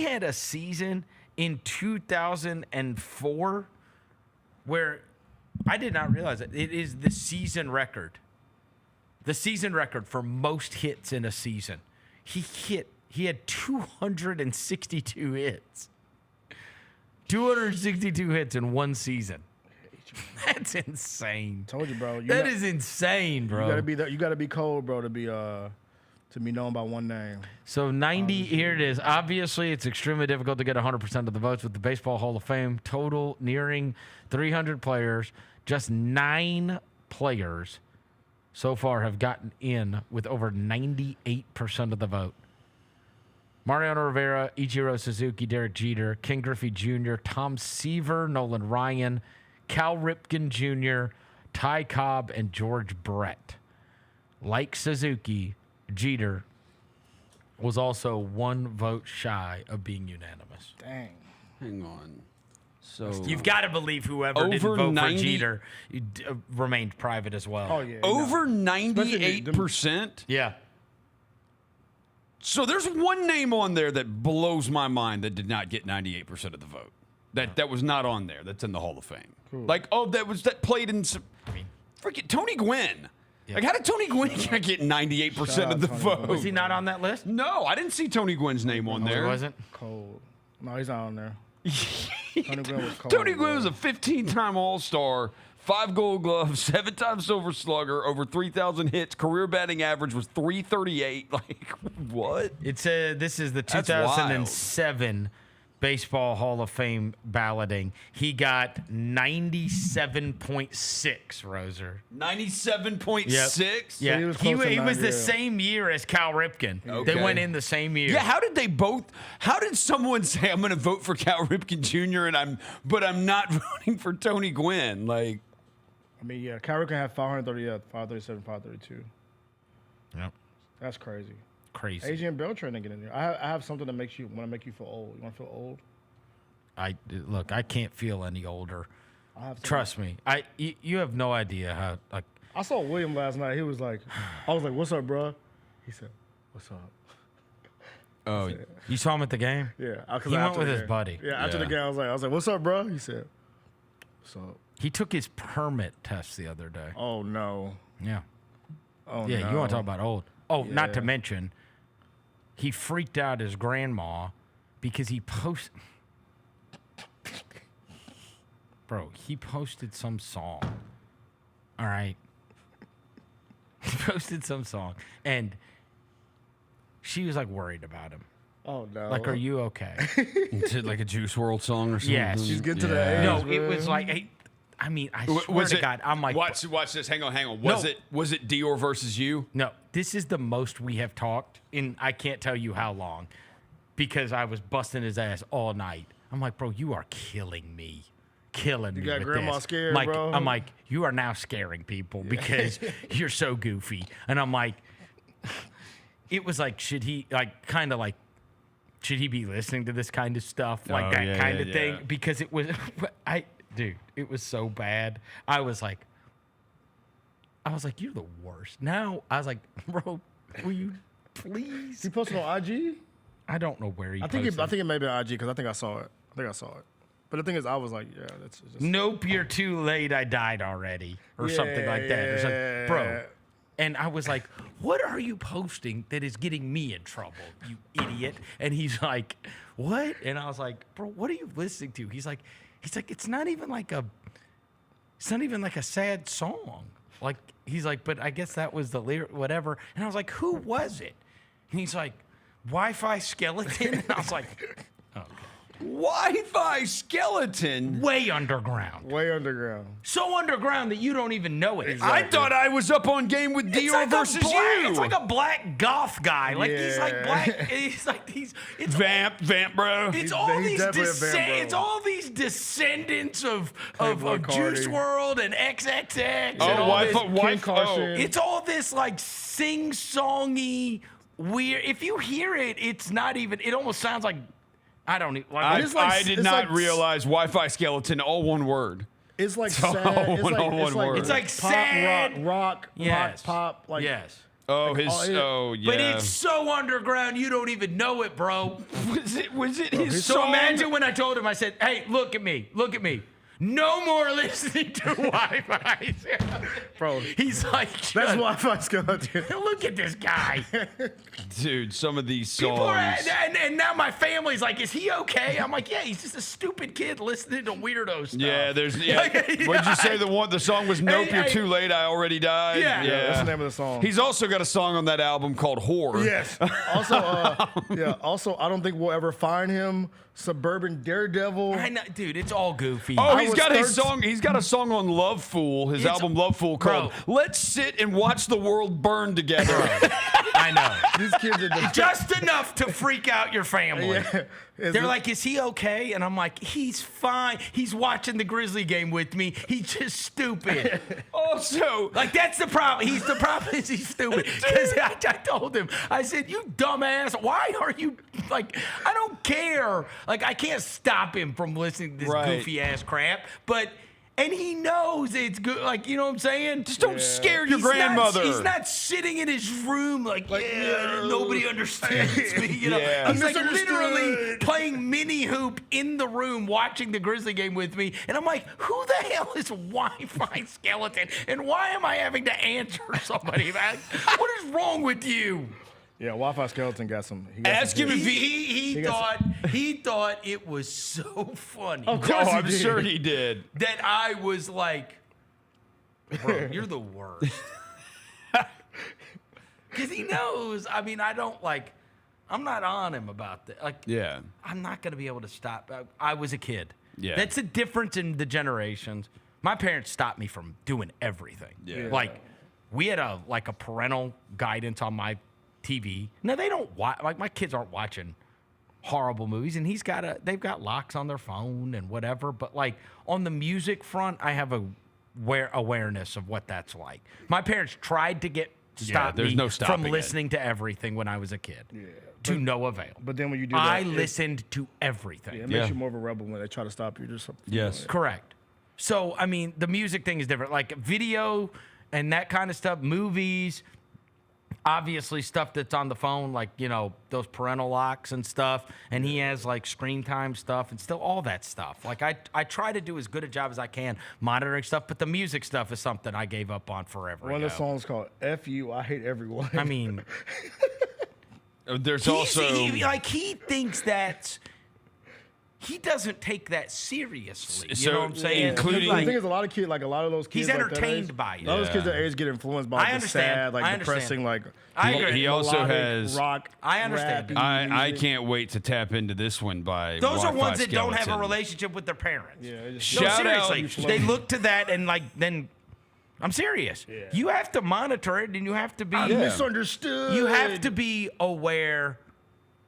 had a season in 2004 where I did not realize it. It is the season record. The season record for most hits in a season. He had 262 hits. 262 hits in one season. That's insane. Told you, bro. That is insane, bro. You gotta be cold, bro, to be known by one name. So 90, here it is. Obviously, it's extremely difficult to get 100% of the votes with the Baseball Hall of Fame. Total nearing 300 players. Just 9 players so far have gotten in with over 98% of the vote. Mariano Rivera, Ichiro Suzuki, Derek Jeter, Ken Griffey Jr., Tom Seaver, Nolan Ryan, Cal Ripken Jr., Ty Cobb, and George Brett. Like Suzuki, Jeter was also 1 vote shy of being unanimous. Dang. Hang on. So you've got to believe whoever didn't vote for Jeter remained private as well. Oh, yeah. Over 98%? Yeah. So there's one name on there that blows my mind that did not get 98% of the vote. That was not on there. That's in the Hall of Fame. Cool. Like, that played in some. Freaking Tony Gwynn. Yeah. Like, how did Tony Gwynn get 98% of the vote? Was he not on that list? No, I didn't see Tony Gwynn's name on there. He wasn't? Cold. No, he's not on there. Tony Gwynn was cold. Tony Gwynn was a 15-time All-Star, 5 Gold Gloves, 7-time Silver Slugger, over 3,000 hits. Career batting average was .338. Like, what? It's this is the 2007 Baseball Hall of Fame balloting. He got 97.6, Roser. 97.6? Yeah, he was he close to was the 90, same year as Cal Ripken. Okay. They went in the same year. Yeah, how did someone say, I'm going to vote for Cal Ripken Jr. but I'm not voting for Tony Gwynn? Like, I mean, yeah, Cal Ripken had 537, 532. Yep. That's crazy. Crazy. Adrian Beltran didn't get in there. I have something that makes you want to make you feel old. You want to feel old? Look, I can't feel any older. I have Trust me. You have no idea how. Like, I saw William last night. He was like, I was like, "What's up, bro?" He said, "What's up?" oh, you saw him at the game? Yeah, he went with his buddy. Yeah, after the game, I was like, "What's up, bro?" He said, "What's up?" He took his permit test the other day. Oh no. Yeah. Oh yeah. no. You want to talk about old? Oh, Yeah. not to mention, he freaked out his grandma because he posted. Bro, he posted some song. All right. He posted some song. And she was like worried about him. Oh no! Like, are you okay? Is it like a Juice WRLD song or something? Yes. She's getting to the age. No, it man. was like, I mean, I swear to God, I'm like, watch this. Hang on. No. Was it Dior versus you? no, this is the most we have talked in I can't tell you how long, because I was busting his ass all night. I'm like, bro, you are killing me. Killing me. You got with grandma this. scared, like, bro. I'm like, you are now scaring people because you're so goofy. And I'm like, it was like, should he be listening to this kind of stuff? Like that kind of thing? Because it was, dude, it was so bad. I was like, you're the worst. Now, I was like, bro, will you please? He posted on IG? I don't know where he I think it may be on IG because I think I saw it. But the thing is, I was like, yeah, that's just... Nope, you're too late. I died already, or something like that. Or something. Bro. And I was like, what are you posting that is getting me in trouble, you idiot? And he's like, what? And I was like, bro, what are you listening to? He's like, it's not even like a sad song. Like, he's like, but I guess that was the lyric, whatever. And I was like, who was it? And he's like, Wi-Fi Skeleton. And I was like, okay. Wi-Fi Skeleton? Way underground. So underground that you don't even know it. Exactly. I thought I was up on game with Dior versus you. It's like a black goth guy. Like he's like black. He's like these. It's vamp, bro. It's all these it's all these descendants of Juice WRLD and XXX. Oh, Wi-Fi. It's all this like sing-songy weird. If you hear it, it's not even. It almost sounds like. I don't even. I did not realize Wi-Fi Skeleton, all one word. It's like sad. It's like pop, sad rock, pop. Like, yes. Oh, yeah. But it's so underground, you don't even know it, bro. Was it his So song? imagine when I told him, I said, hey, look at me. No more listening to Wi-Fi. Bro, he's like, that's Wi-Fi Skeleton. Look at this guy. Dude, some of these songs. People are, and now my family's like, is he okay? I'm like, yeah, he's just a stupid kid listening to weirdo stuff. Yeah, What'd you say the song was Nope, You're Too Late, I Already Died? Yeah. That's the name of the song. He's also got a song on that album called Whore. Yes. Also, I don't think we'll ever find him. Suburban Daredevil. I know, dude, it's all goofy. Oh, he's got his song. He's got a song on Love Fool, his album Love Fool, called "Let's Sit and Watch the World Burn Together." I know. These kids are just enough to freak out your family. Yeah. They're like, is he okay? And I'm like, he's fine. He's watching the Grizzly game with me. He's just stupid. Also, like, that's the problem. The problem is he's stupid. Because I told him, I said, you dumbass, why are you, like, I don't care. Like, I can't stop him from listening to this goofy ass crap. And he knows it's good. Like, you know what I'm saying? Just don't scare your grandmother. He's not sitting in his room like nobody understands me. You know? Yeah. He's like literally playing mini hoop in the room watching the Grizzly game with me. And I'm like, who the hell is Wi-Fi Skeleton? And why am I having to answer somebody? What is wrong with you? Yeah, Wi-Fi Skeleton got some. Ask him if he thought it was so funny. Of course I'm sure he did. That I was like, bro, you're the worst. Because he knows. I mean, I'm not on him about that. Like, yeah, I'm not going to be able to stop. I was a kid. Yeah. That's a difference in the generations. My parents stopped me from doing everything. Yeah. Like, we had a parental guidance on my TV. No, they don't watch. Like, my kids aren't watching horrible movies, and they've got locks on their phone and whatever. But like on the music front, I have awareness of what that's like. My parents tried to stop me from listening to everything when I was a kid. Yeah. To no avail. But then when you do that, I listened to everything. Yeah, it makes you more of a rebel when they try to stop you. Yes. Correct. So, I mean, the music thing is different. Like video and that kind of stuff, movies, obviously stuff that's on the phone, like, you know, those parental locks and stuff. And he has, like, screen time stuff and still all that stuff. Like, I try to do as good a job as I can monitoring stuff, but the music stuff is something I gave up on forever ago. One of the songs called F You, I Hate Everyone. I mean... There's he thinks that's he doesn't take that seriously. You So, know what I'm saying? including- I think it's a lot of kids, like a lot of those kids. He's entertained by it. A lot of those kids that age get influenced by I like, the understand. sad, like I depressing, like. I agree. He also melodic has rock. I understand. rappy I music. can't wait to tap into this one by Those are Wi-Fi ones that don't have a Skeleton. relationship with their parents. Yeah, No, Shout out- seriously. They look to that and like then. I'm serious. Yeah. You have to monitor it, and you have to be misunderstood. You have to be aware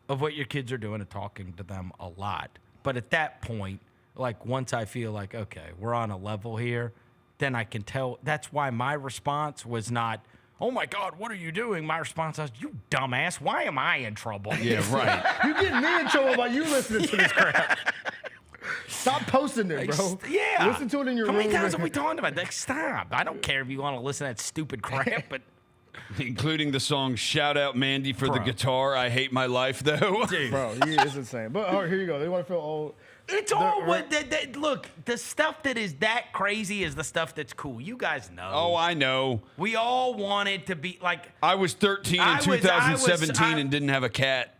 of what your kids are doing and talking to them a lot. But at that point, like once I feel like, okay, we're on a level here, then I can tell. That's why my response was not, oh my God, what are you doing? My response was, you dumbass, why am I in trouble? Yeah, right. You getting me in trouble by you listening to this crap. Stop posting it, bro. Yeah. Listen to it in your room. How many times have we talked about that? Stop. I don't care if you want to listen to that stupid crap, but Including the song Shout Out Mandy for the guitar. I hate my life, though. Bro, it's insane. But all right, here you go. They want to feel old. it's all what look, the stuff that is that crazy is the stuff that's cool. You guys know. Oh, I know. We all wanted to be like. I was 13 in 2017 and didn't have a cat.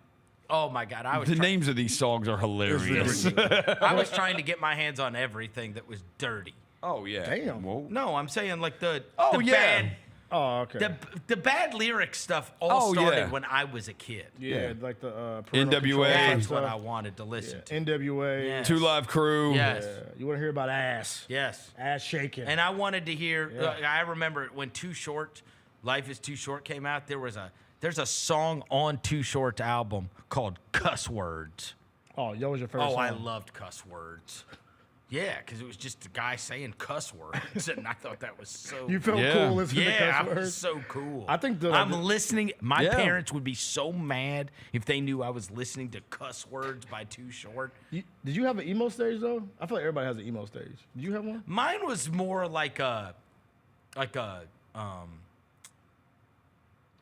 Oh my God! I was. The names of these songs are hilarious. I was trying to get my hands on everything that was dirty. Oh yeah. Damn. Whoa. No, I'm saying like the yeah. bad. Oh, okay. The bad lyric stuff all started when I was a kid. Yeah, like the NWA. That's what I wanted to listen to. NWA. Yes. Two Live Crew. Yes. You want to hear about ass? Yes. Ass shaking. And I wanted to hear. I remember when Too Short, Life Is Too Short came out. There's a song on Too Short's album called Cuss Words. Oh, that was your first song? Oh, I loved Cuss Words. Yeah, because it was just a guy saying cuss words, and I thought that was so. You felt cool listening to cuss I words? was so cool. I think I'm listening. My parents would be so mad if they knew I was listening to Cuss Words by Too Short. Did you have an emo stage though? I feel like everybody has an emo stage. Did you have one? Mine was more like a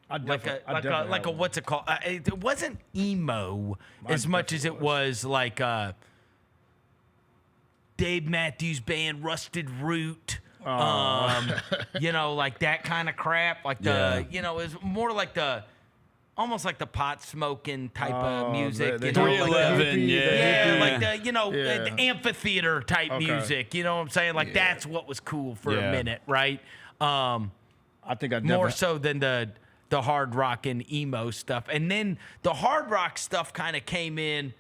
what's it called? It wasn't emo as much as it was like Dave Matthews Band, Rusted Root. You know, like that kind of crap. Like you know, it was more like almost like the pot smoking type of music. The 311, like the amphitheater type music. You know what I'm saying? Like that's what was cool for a minute, right? I think I more so than the hard rock and emo stuff. And then the hard rock stuff kind of came in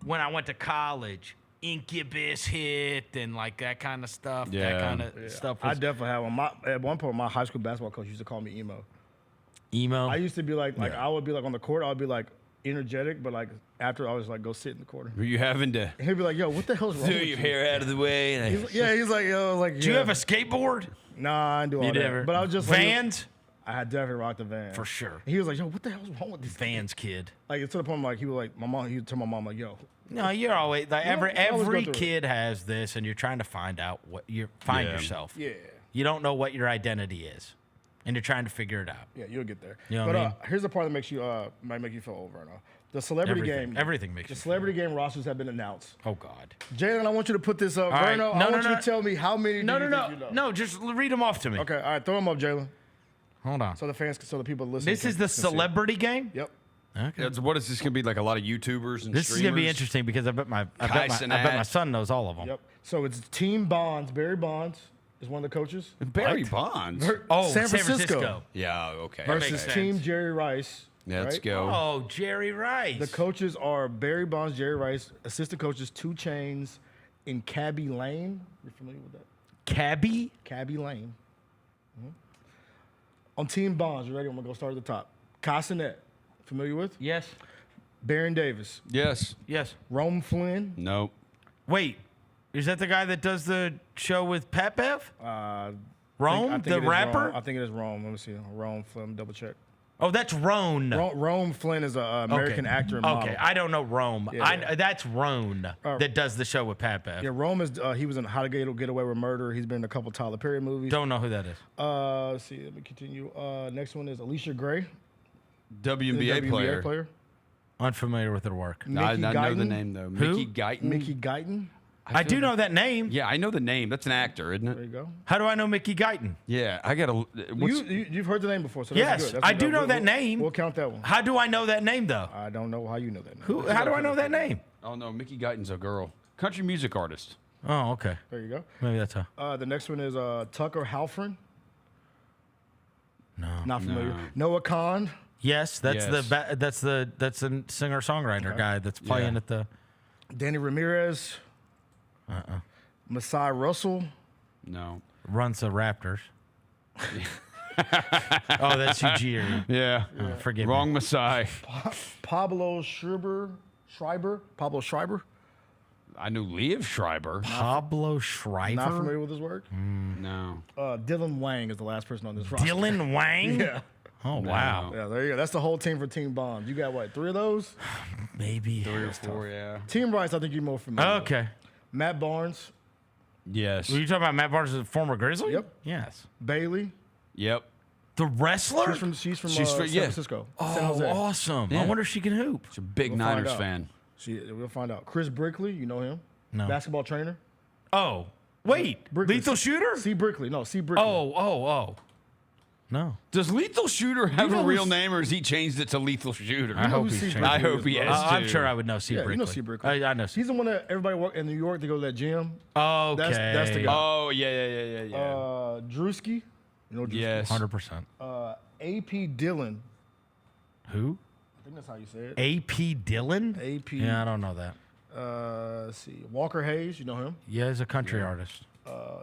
when I went to college. Incubus hit and like that kind of stuff. That kind of stuff. I definitely had one. At one point, my high school basketball coach used to call me emo. Emo? I used to be like I would be like on the court, I would be like energetic, but like after I was like go sit in the corner. Were you having to? And he'd be like, "Yo, what the hell's wrong Do with your you?" hair out of the way. And He's like, "Yo, like." Do you have a skateboard? Nah, I didn't do all that. Never. But I was just Vans. I had definitely rocked the van For sure. And he was like, "Yo, what the hell's wrong with this Vans kid?" Like it's to the point like he was like my mom. He would tell my mom like, "Yo." No, you're always like every I always go through it. kid has this, and you're trying to find out what you find yourself. Yeah. You don't know what your identity is, and you're trying to figure it out. Yeah, you'll get there. You know but what I mean? Here's the part that makes you might make you feel old, Vernon. The celebrity game. Everything makes the you celebrity game rosters have been announced. Oh God. Jalen, I want you to put this up. All right. Vernon, I want you to tell me how many. do you think you know? No. Just read them off to me. Okay, all right, throw them up, Jalen. Hold on. So the fans, so the people listening. This is the celebrity game. Yep. Okay. What is this going to be like? A lot of YouTubers and This streamers? is gonna be interesting because I bet my son knows all of them. Yep. So it's Team Bonds. Barry Bonds is one of the coaches. Barry Bonds. San Francisco. Yeah. Okay. Versus Team Jerry Rice. Let's right? go. Oh, Jerry Rice. The coaches are Barry Bonds, Jerry Rice. Assistant coaches 2 Chainz in Cabby Lane. You familiar with that? Cabby? Cabby Lane. Mm-hmm. On Team Bonds, you ready? I'm gonna go start at the top. Castanet, familiar with? Yes. Baron Davis. Yes. Yes. Rome Flynn. Nope. Wait, is that the guy that does the show with Pat Bev? Rome, I think the rapper? Rome. I think it is Rome. Let me see. Rome Flynn. Double check. Oh, that's Roan. Rome Flynn is an American actor and model. Okay, I don't know Rome. Yeah. That's Roan that does the show with Pat Bev. Yeah, Rome is. He was in How to Get Away with Murder. He's been in a couple Tyler Perry movies. Don't know who that is. Let's see. Let me continue. Next one is Alicia Gray. WNBA player. Unfamiliar with her work. I know the name though. Who? Mickey Guyton. Mickey Guyton. I do know that name. Yeah, I know the name. That's an actor, isn't it? There you go. How do I know Mickey Guyton? Yeah, I gotta. You've heard the name before, so yes, that's good. I do know that name. We'll count that one. How do I know that name, though? I don't know how you know that name. How do I know that name? Oh no, Mickey Guyton's a girl, country music artist. Oh, okay. There you go. Maybe that's how. The next one is Tucker Halfren. No, not familiar. Noah Khan. Yes, that's the singer songwriter guy that's playing at the. Danny Ramirez. Masai Russell. No. Runs the Raptors. Oh, that's Ujiri. Yeah. Forgive Wrong me. Masai. Pablo Schreiber. Pablo Schreiber. I knew Liev Schreiber. Pablo Schreiber? Not familiar with his work? No. Dylan Wang is the last person on this roster. Dylan Wang? Yeah. Oh, wow. Yeah, there you go. That's the whole team for Team Bombs. You got what, 3 of those? Maybe. 3 or 4, yeah. Team Rice, I think you're more familiar with. Okay. Matt Barnes. Yes. Were you talking about Matt Barnes, a former Grizzly? Yep. Yes. Bailey. Yep. The wrestler? She's from San Francisco. San Oh, Jose. awesome. Yeah. I wonder if she can hoop. She's a big We'll Niners find out. fan. We'll find out. Chris Brickley, you know him? No. Basketball trainer. Oh, wait. Brickley. Lethal Shooter? C. Brickley. No, C. Brickley. Oh. No. Does Lethal Shooter have You know a real who's- name, or has he changed it to Lethal Shooter? I hope who he's C. changed Brickley I is, hope he bro? has. I'm too. sure I would know C. Yeah, Brickley. you know C. Brickley. I know. He's the one that everybody in New York to go to that gym. Okay. That's the guy. Oh, yeah. Drewski. You know Drewski? Yes. 100%. A.P. Dillon. Who? I think that's how you say it. A.P. Dillon? A.P. Yeah, I don't know that. Let's see. Walker Hayes, you know him. Yeah, he's a country artist.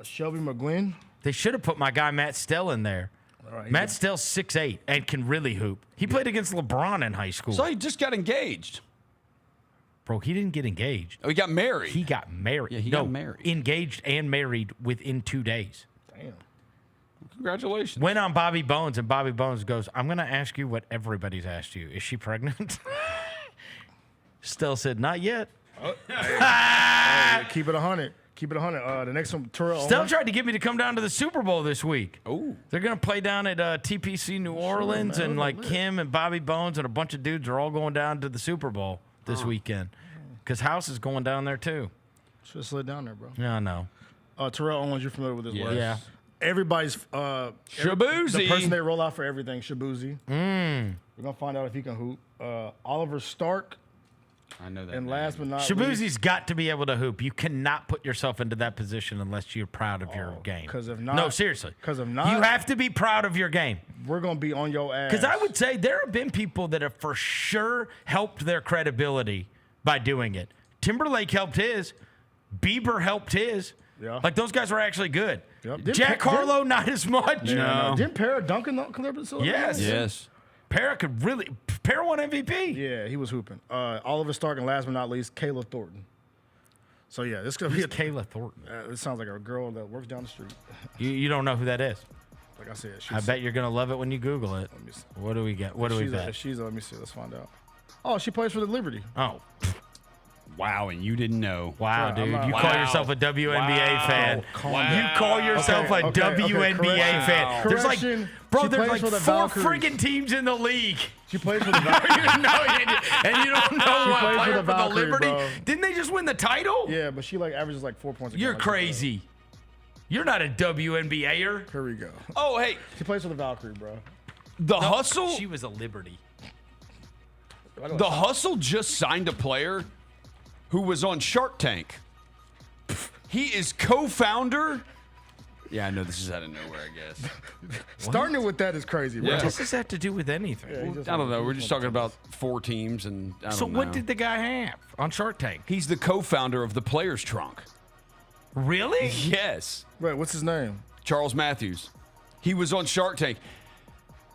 Shelby McGuinn. They should have put my guy Matt Stell in there. All right, Matt Stell's 6'8" and can really hoop. He played against LeBron in high school. So he just got engaged. Bro, he didn't get engaged. Oh, he got married. He got married. Yeah, he got married. Engaged and married within 2 days. Damn. Congratulations. Went on Bobby Bones, and Bobby Bones goes, I'm going to ask you what everybody's asked you. Is she pregnant? Stell said, not yet. Keep it 100. Keep it 100. The next one, Terrell. Stell Owens. tried to get me to come down to the Super Bowl this week. Oh. They're going to play down at TPC New Orleans, man. and like Kim and Bobby Bones and a bunch of dudes are all going down to the Super Bowl this weekend. Because House is going down there too. Should have slid down there, bro. Yeah, I know. Terrell Owens, you're familiar with his work. Yeah. Everybody's Shabuzi. the person they roll out for everything, Shabuzi. We're gonna find out if he can hoop. Oliver Stark, I know that. and name. last but not least, Shabuzi's got to be able to hoop. You cannot put yourself into that position unless you're proud of your game. 'cause if not- no, seriously. 'cause if not- you have to be proud of your game. we're gonna be on your ass. Because I would say there have been people that have for sure helped their credibility by doing it. Timberlake helped his. Bieber helped his. Yeah. Like those guys were actually good. Yep. Jack Harlow, not as much. No. Didn't Para Duncan not come there to celebrate? Yes. Yes. Para could really. Para won MVP. Yeah, he was hooping. Oliver Stark, and last but not least, Kayla Thornton. So yeah, this could be Who's Kayla Thornton? It sounds like a girl that works down the street. You don't know who that is. Like I said, I bet you're gonna love it when you Google it. me see. What do we get? What do we bet? Let me see. Let's find out. Oh, she plays for the Liberty. Oh, Wow, and you didn't know. wow, I'm dude! not- You call yourself a WNBA fan. Wow. You call yourself a WNBA fan. There's like, Correction. bro, She there's plays like for the 4 Valkyries. friggin' teams in the league. She plays for the Valkyries. You know, and you don't know She what plays for player the for the Valkyrie, Liberty. bro. Didn't they just win the title? Yeah, but she like averages like 4 points a game. You're like crazy. You're not a WNBAer. that. Here we go. Oh, hey, She plays for the Valkyrie, bro. the Hustle. She was a Liberty. The Hustle just signed a player who was on Shark Tank. He is co-founder. Yeah, I know this is out of nowhere, I guess. Starting it with that is crazy, bro. Yeah. What does this have to do with anything? I don't know. We're just talking about 4 teams, and I don't So know. what did the guy have on Shark Tank? He's the co-founder of the Players Trunk. Really? Yes, Wait, what's his name? Charles Matthews. He was on Shark Tank.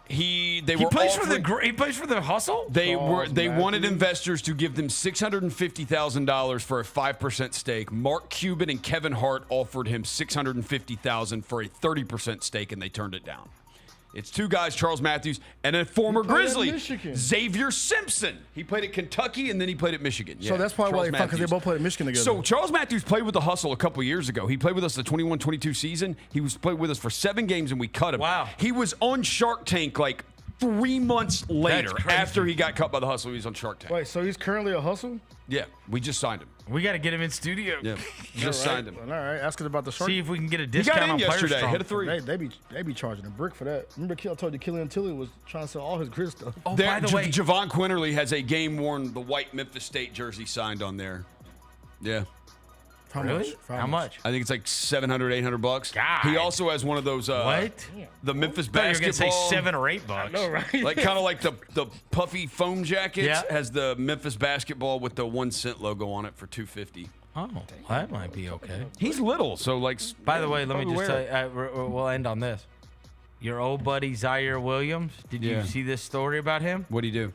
They He were plays for offering- he plays for the Hustle. They wanted Matthews? investors to give them $650,000 for a 5% stake. Mark Cuban and Kevin Hart offered him $650,000 for a 30% stake, and they turned it down. It's 2 guys, Charles Matthews and a former He played at Grizzly, Michigan. Xavier Simpson. He played at Kentucky and then he played at Michigan. So Yeah, that's probably why Charles they fought, because they Matthews. both played at Michigan together. So Charles Matthews played with the Hustle a couple years ago. He played with us the 21-22 season. He was played with us for 7 games and we cut him. Wow. He was on Shark Tank like 3 months later, That's crazy. after he got cut by the Hustle, he was on Shark Tank. Wait, so he's currently a Hustle? Yeah, we just signed him. We got to get him in studio. Yeah, just signed him. All right, ask us about the Shark. See if we can get a He discount got in on yesterday. Players Hit a 3. They be charging a brick for that. Remember, I told you Killian Tilly was trying to sell all his Grizz stuff. Oh, by the way, Javon Quinterly has a game-worn, the white Memphis State jersey signed on there. Yeah. Really? How much? I think it's like $700, $800. God. He also has one of those. What? The Memphis I thought you were gonna basketball. say $7 or $8. I know, right? Like kind of like the puffy foam jackets. Yeah. Has the Memphis basketball with the 1 cent logo on it for $250. Oh, that might be okay. He's little, so like. By the way, let me probably just wear tell it. you, we'll end on this. Your old buddy Zaire Williams. Did you see this story about him? What'd he do?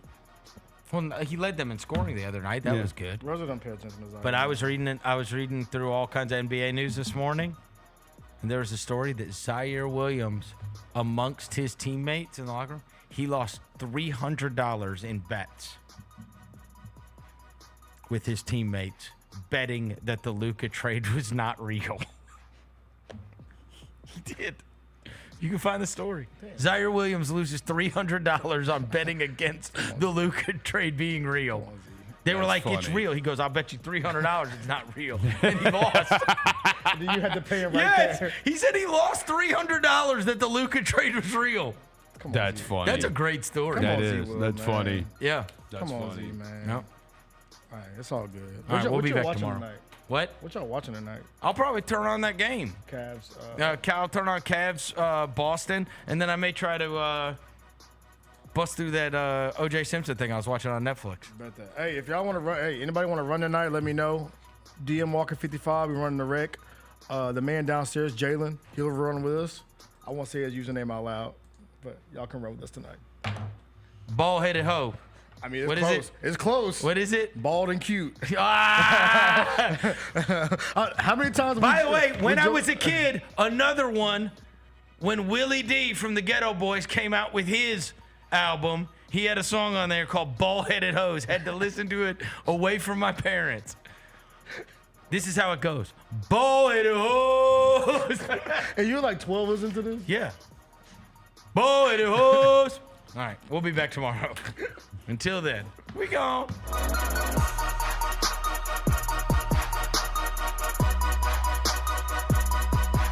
Well, he led them in scoring the other night. That was good. Rosa don't pay attention to that. But I was reading through all kinds of NBA news this morning, and there was a story that Zaire Williams, amongst his teammates in the locker room, he lost $300 in bets with his teammates, betting that the Luka trade was not real. He did. You can find the story. Zaire Williams loses $300 on betting against the Luka trade being real. They were like, it's real. He goes, I'll bet you $300 it's not real. And he lost. Then you had to pay him right Yes. there. He said he lost $300 that the Luka trade was real. That's funny. That's a great story. That is. That's funny. Yeah. That's Come on, funny. Z, man. Yep. All right, it's all good. All right, we'll be y'all back watching tomorrow. Tonight? What? What y'all watching tonight? I'll probably turn on that game. Cavs. I'll turn on Cavs, Boston, and then I may try to bust through that O.J. Simpson thing I was watching on Netflix. Bet that. Hey, if y'all want to run, anybody want to run tonight? Let me know. DM Walker 55. We running the rec. The man downstairs, Jalen, he'll run with us. I won't say his username out loud, but y'all can run with us tonight. Ball-headed hoe. I mean, it's What is close. it? It's close. What is it? Bald and cute. Ah! How many times? By the way, when I was a kid, another one, when Willie D from the Ghetto Boys came out with his album, he had a song on there called Ball-Headed Hose. Had to listen to it away from my parents. This is how it goes. Ball-Headed Hose. And you're like 12 listening to this? Yeah. Ball-Headed Hose. All right, we'll be back tomorrow. Until then, we gone.